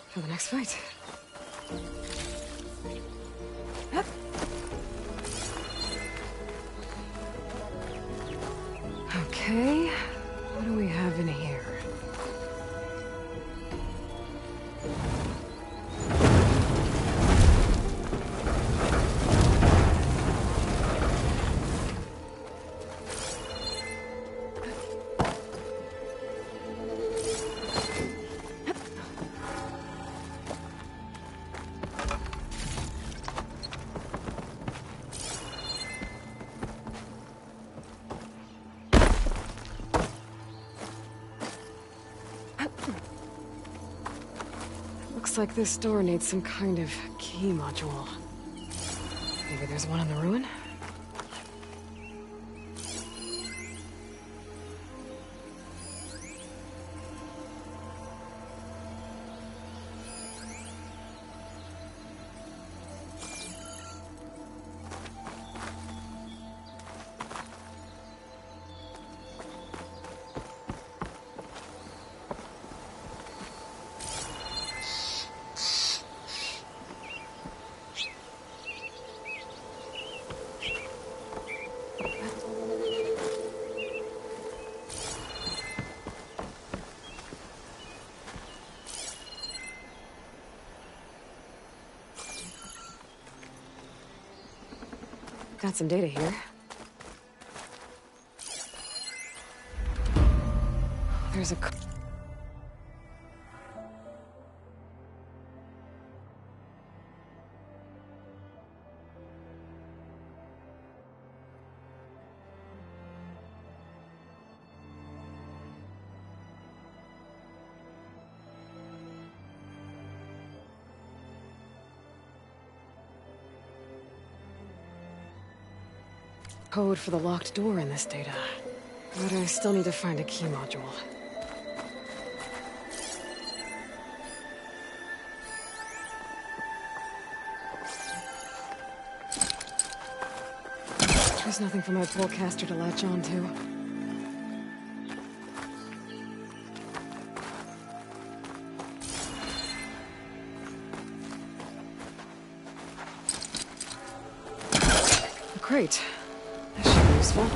For the next fight. Hup. Okay, what do we have in here? Looks like this door needs some kind of key module. Maybe there's one in the ruin? Got some data here. There's a... code for the locked door in this data. But I still need to find a key module. There's nothing for my polecaster to latch onto. Great. That should be useful.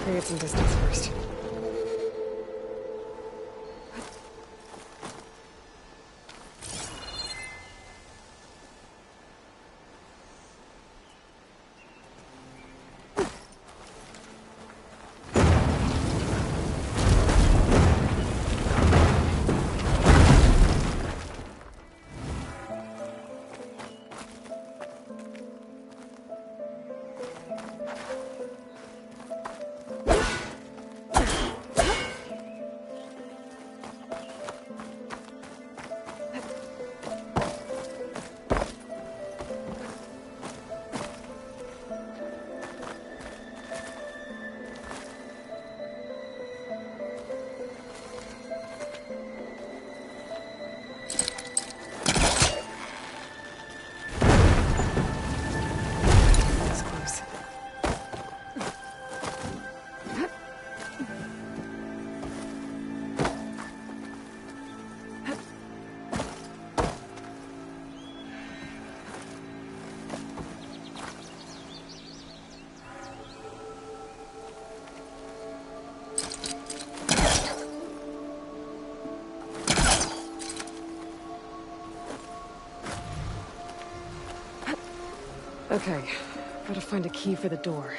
Create some distance first. Okay, gotta find a key for the door.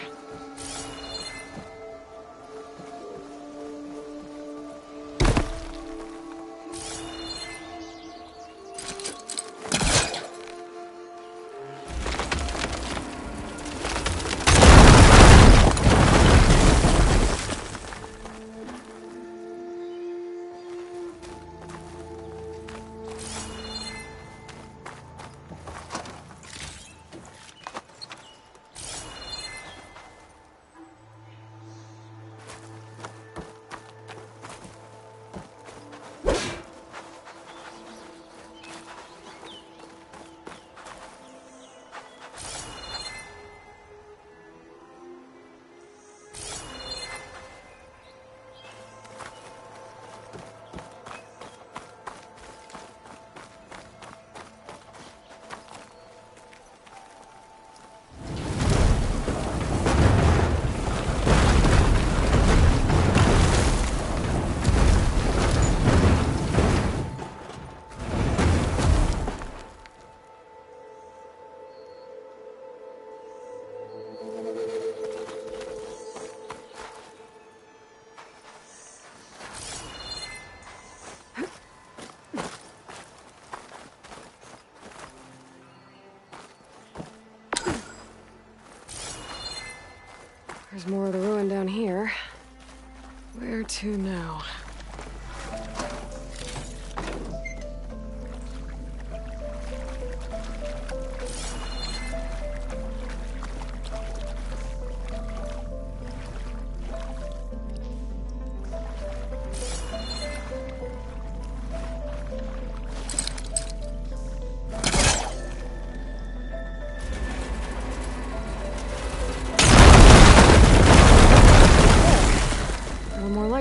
There's more of the ruin down here. Where to now?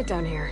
Down here.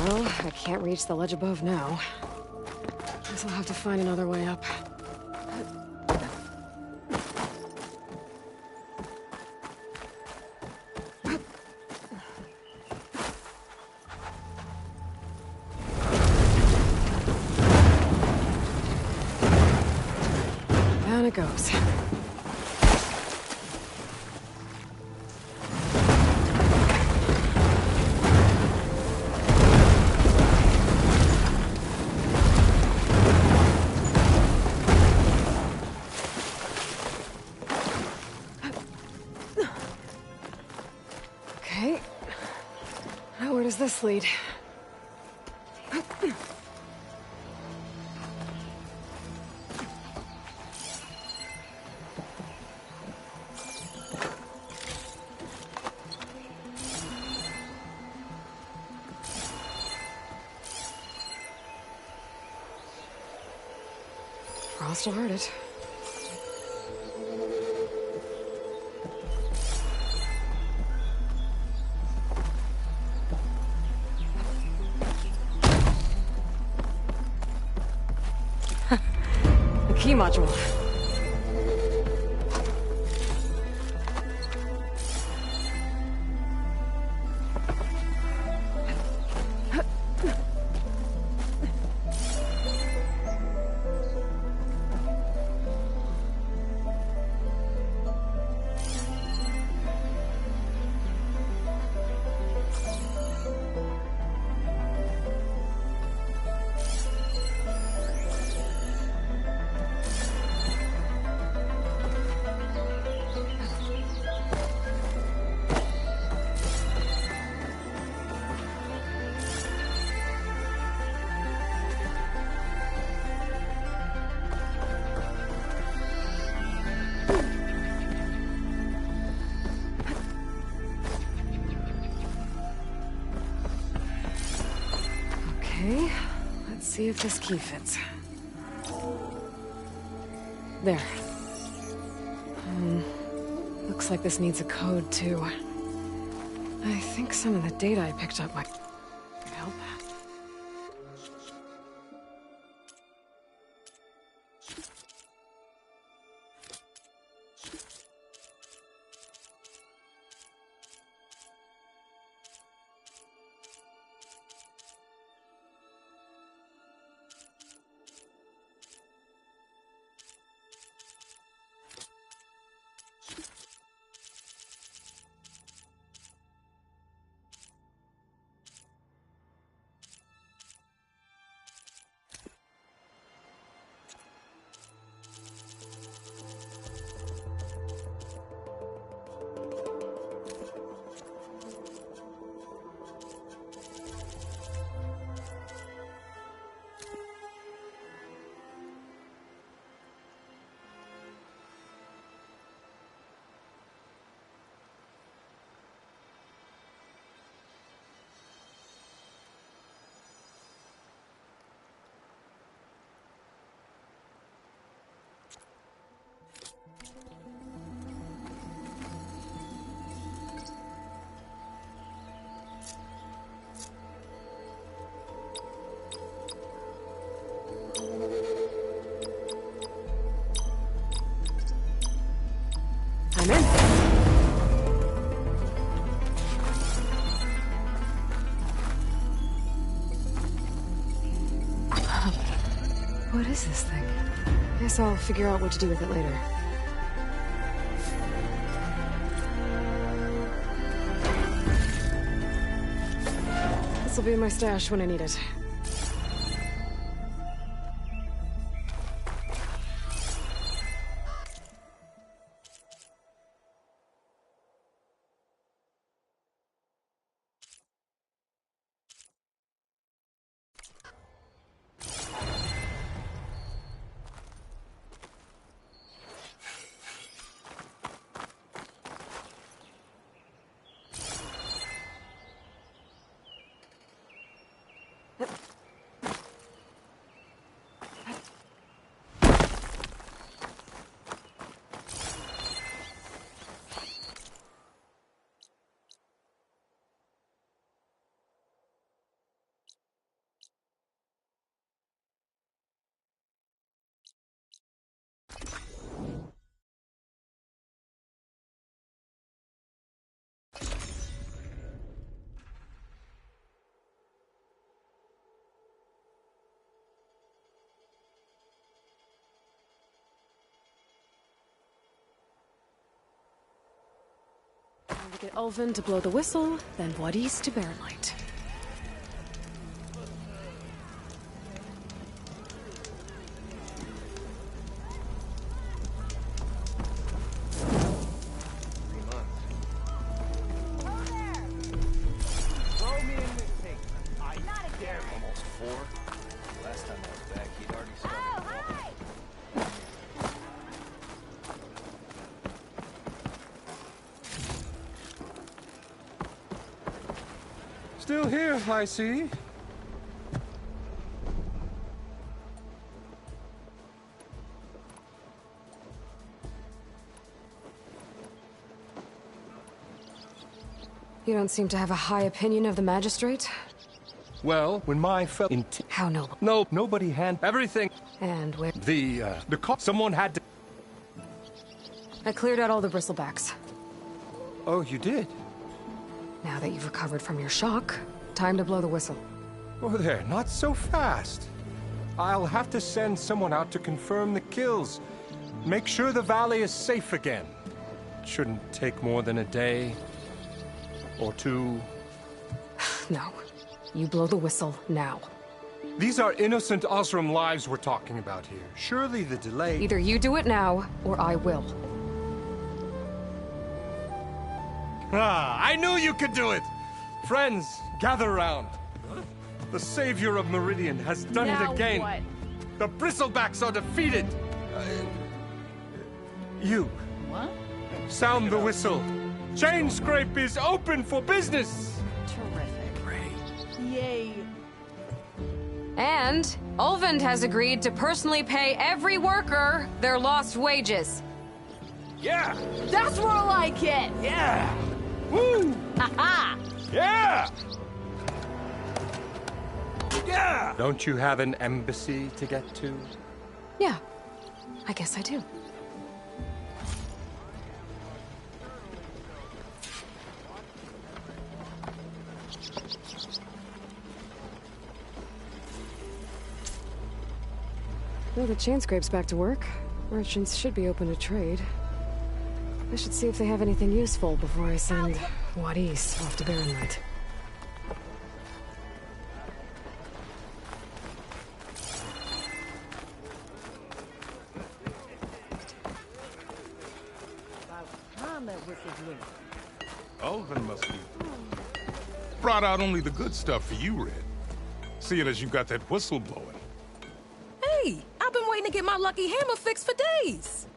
Well, I can't reach the ledge above now. Guess I'll have to find another way up. Down it goes. Okay. Now where does this lead? Frost will hurt it. The key module. see if this key fits. There. Looks like this needs a code, too. I think some of the data I picked up might help. I'm in. What is this thing? Guess I'll figure out what to do with it later. This'll be in my stash when I need it. We get Ulvin to blow the whistle, then Wadis to bear light. Still here, I see. You don't seem to have a high opinion of the magistrate? Well, when my How noble. No, nobody everything. And where? The someone had to... I cleared out all the bristlebacks. Oh, you did? Now that you've recovered from your shock, time to blow the whistle. Oh, there, not so fast. I'll have to send someone out to confirm the kills. Make sure the valley is safe again. It shouldn't take more than a day. Or two. No. You blow the whistle now. These are innocent Osram lives we're talking about here. Surely the delay... Either you do it now, or I will. Ah, I knew you could do it! Friends, gather around. The savior of Meridian has done it again. What? The bristlebacks are defeated. You. What? Sound the whistle. Chain Scrape is open for business. Terrific. Great. Yay. And Ulvund has agreed to personally pay every worker their lost wages. Yeah! That's more like it! Yeah! Woo! Ha-ha! Yeah! Yeah! Don't you have an embassy to get to? Yeah, I guess I do. Now that Chainscrape's back to work, merchants should be open to trade. I should see if they have anything useful before I send Wadis off to Baronlight. Ulvund must be... Brought out only the good stuff for you, Red. Seeing as you got that whistle blowing. Hey, I've been waiting to get my lucky hammer fixed for days.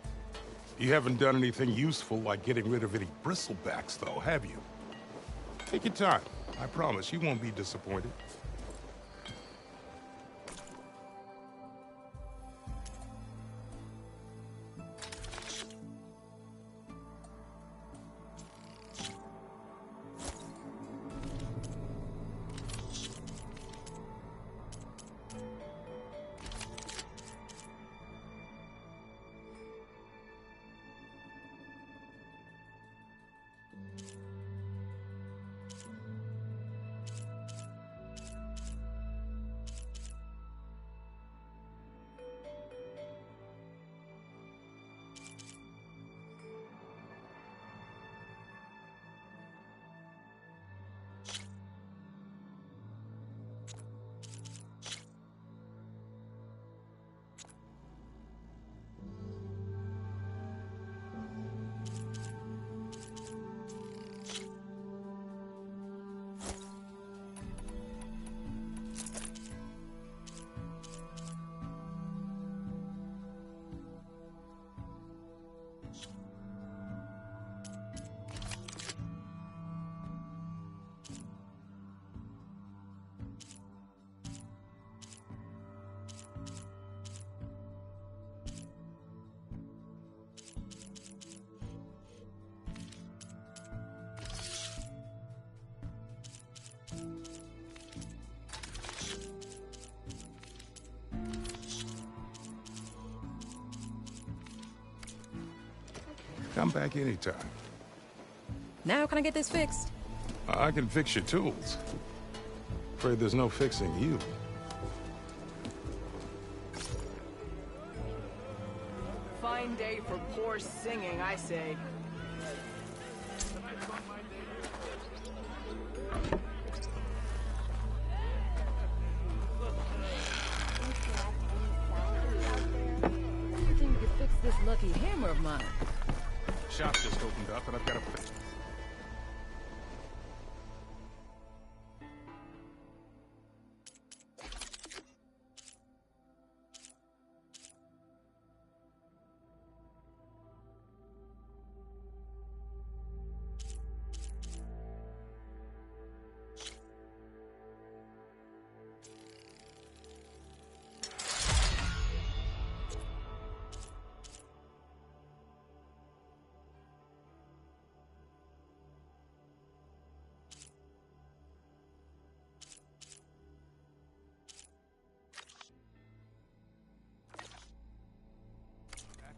You haven't done anything useful like getting rid of any bristlebacks, though, have you? Take your time. I promise you won't be disappointed. Come back anytime. Now can I get this fixed? I can fix your tools. Afraid there's no fixing you. Fine day for poor singing, I say. Everything to fix this lucky hammer of mine. Shop just opened up and I've got a...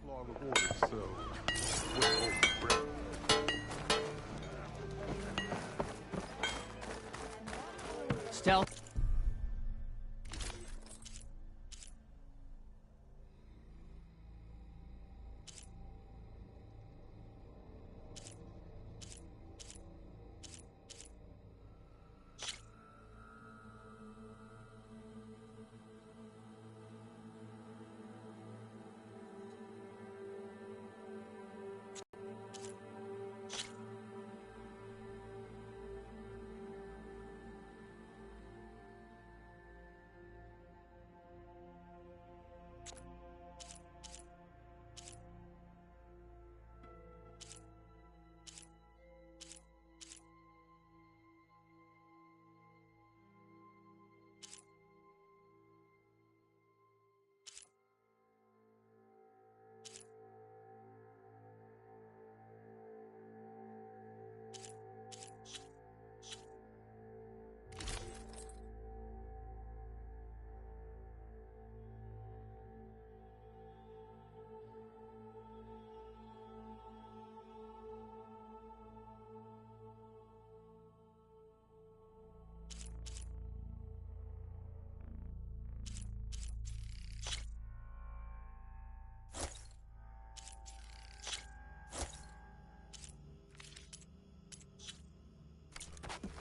Backlog of orders, so... Stealth.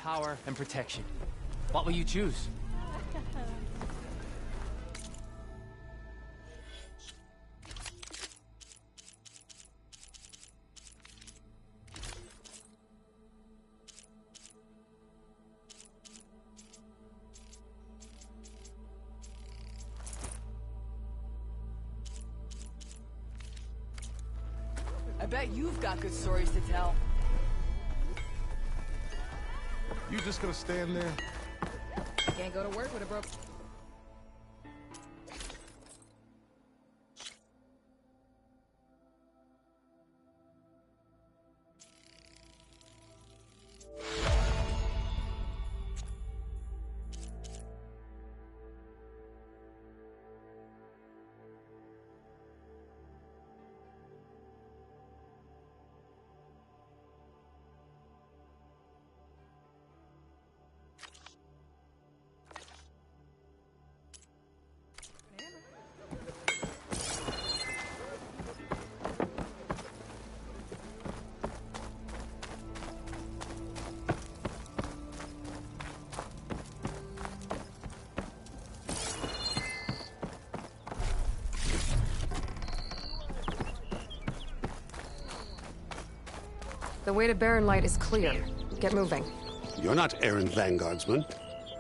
power and protection. What will you choose? I bet you've got good stories to tell. You just gonna stand there? Can't go to work with a broke. The way to Barren Light is clear. Get moving. You're not errand vanguardsman.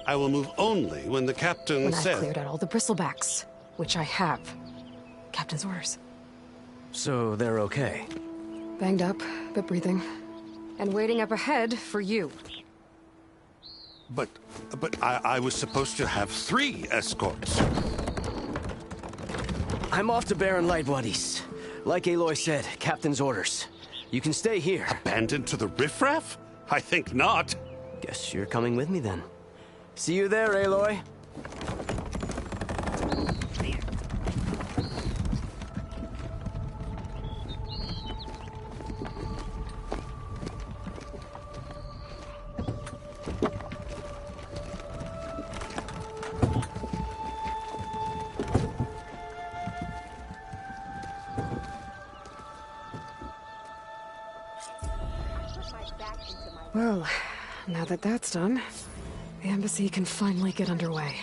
I will move only when the captain When says... I've cleared out all the bristlebacks, which I have. Captain's orders. So they're okay? Banged up, but breathing. And waiting up ahead for you. But I was supposed to have 3 escorts. I'm off to Barren Light, buddies. Like Aloy said, Captain's orders. You can stay here. Abandoned to the riffraff? I think not. Guess you're coming with me then. See you there, Aloy. Well, now that that's done, the embassy can finally get underway.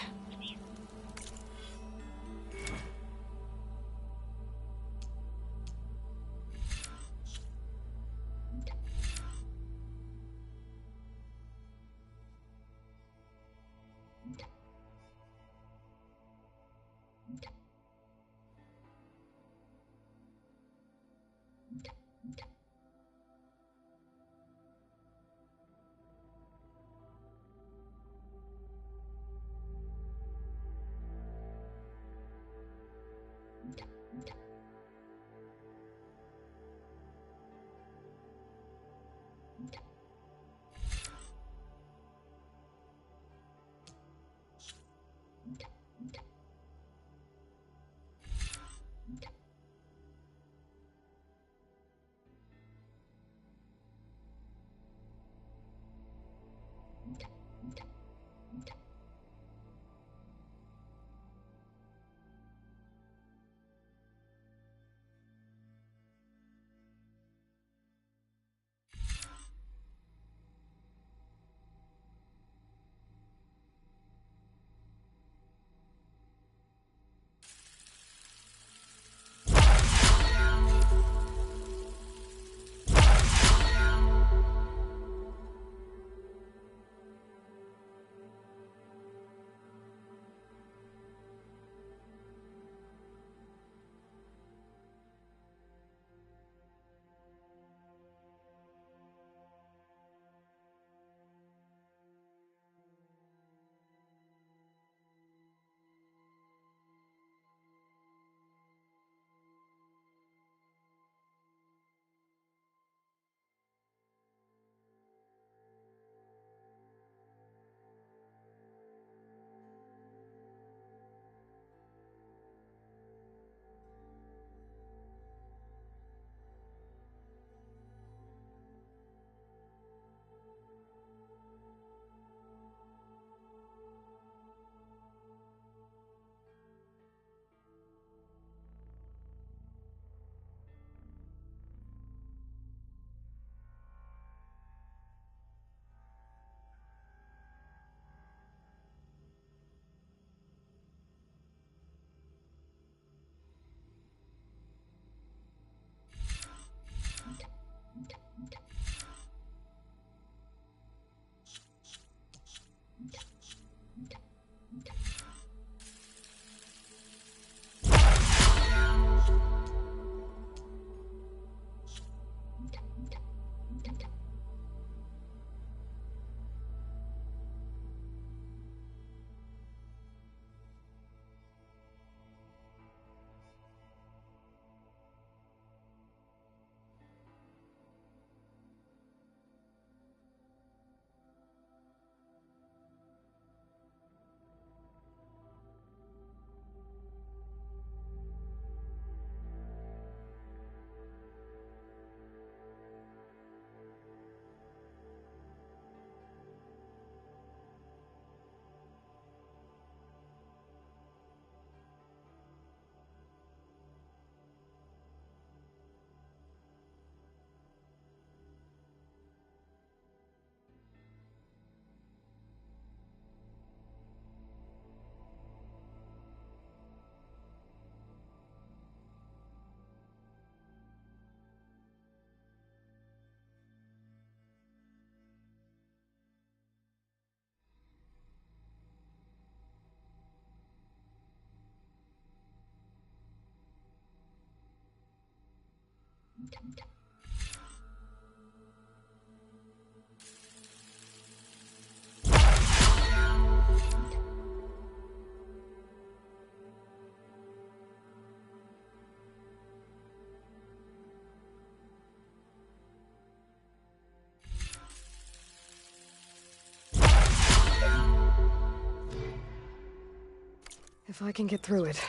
If I can get through it,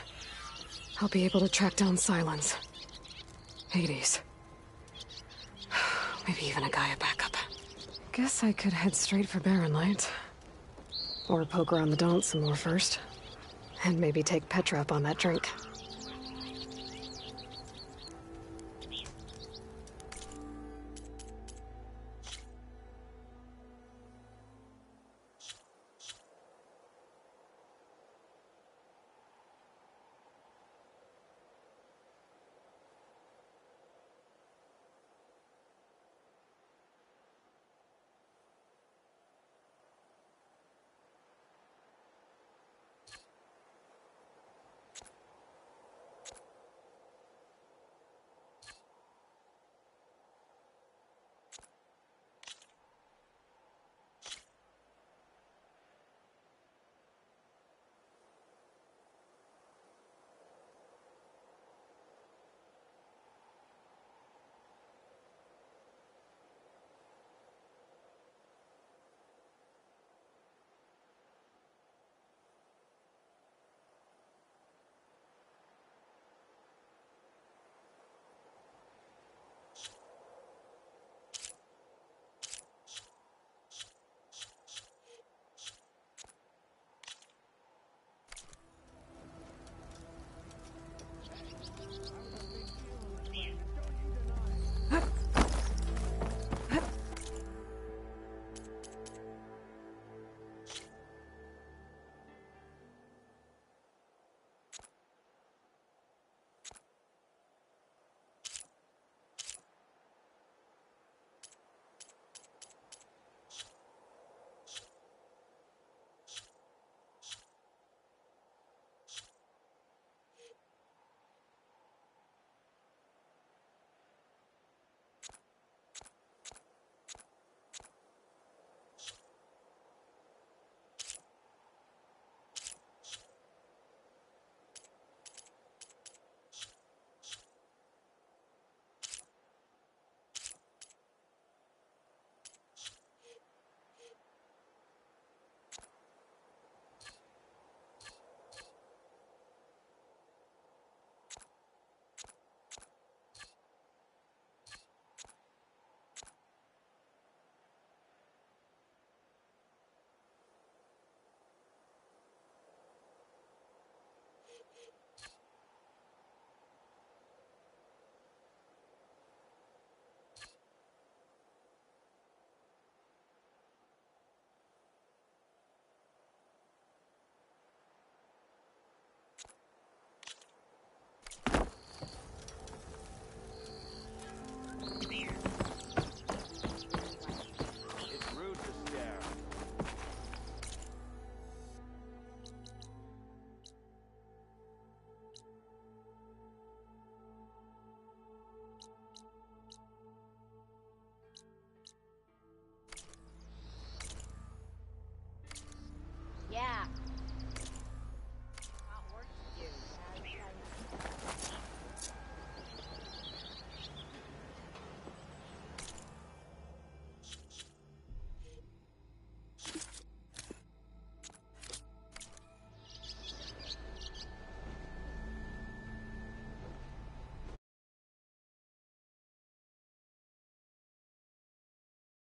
I'll be able to track down Silence. Hades. Maybe even a Gaia backup. Guess I could head straight for Barren Light. Or poke around the Daunt some more first. And maybe take Petra up on that drink.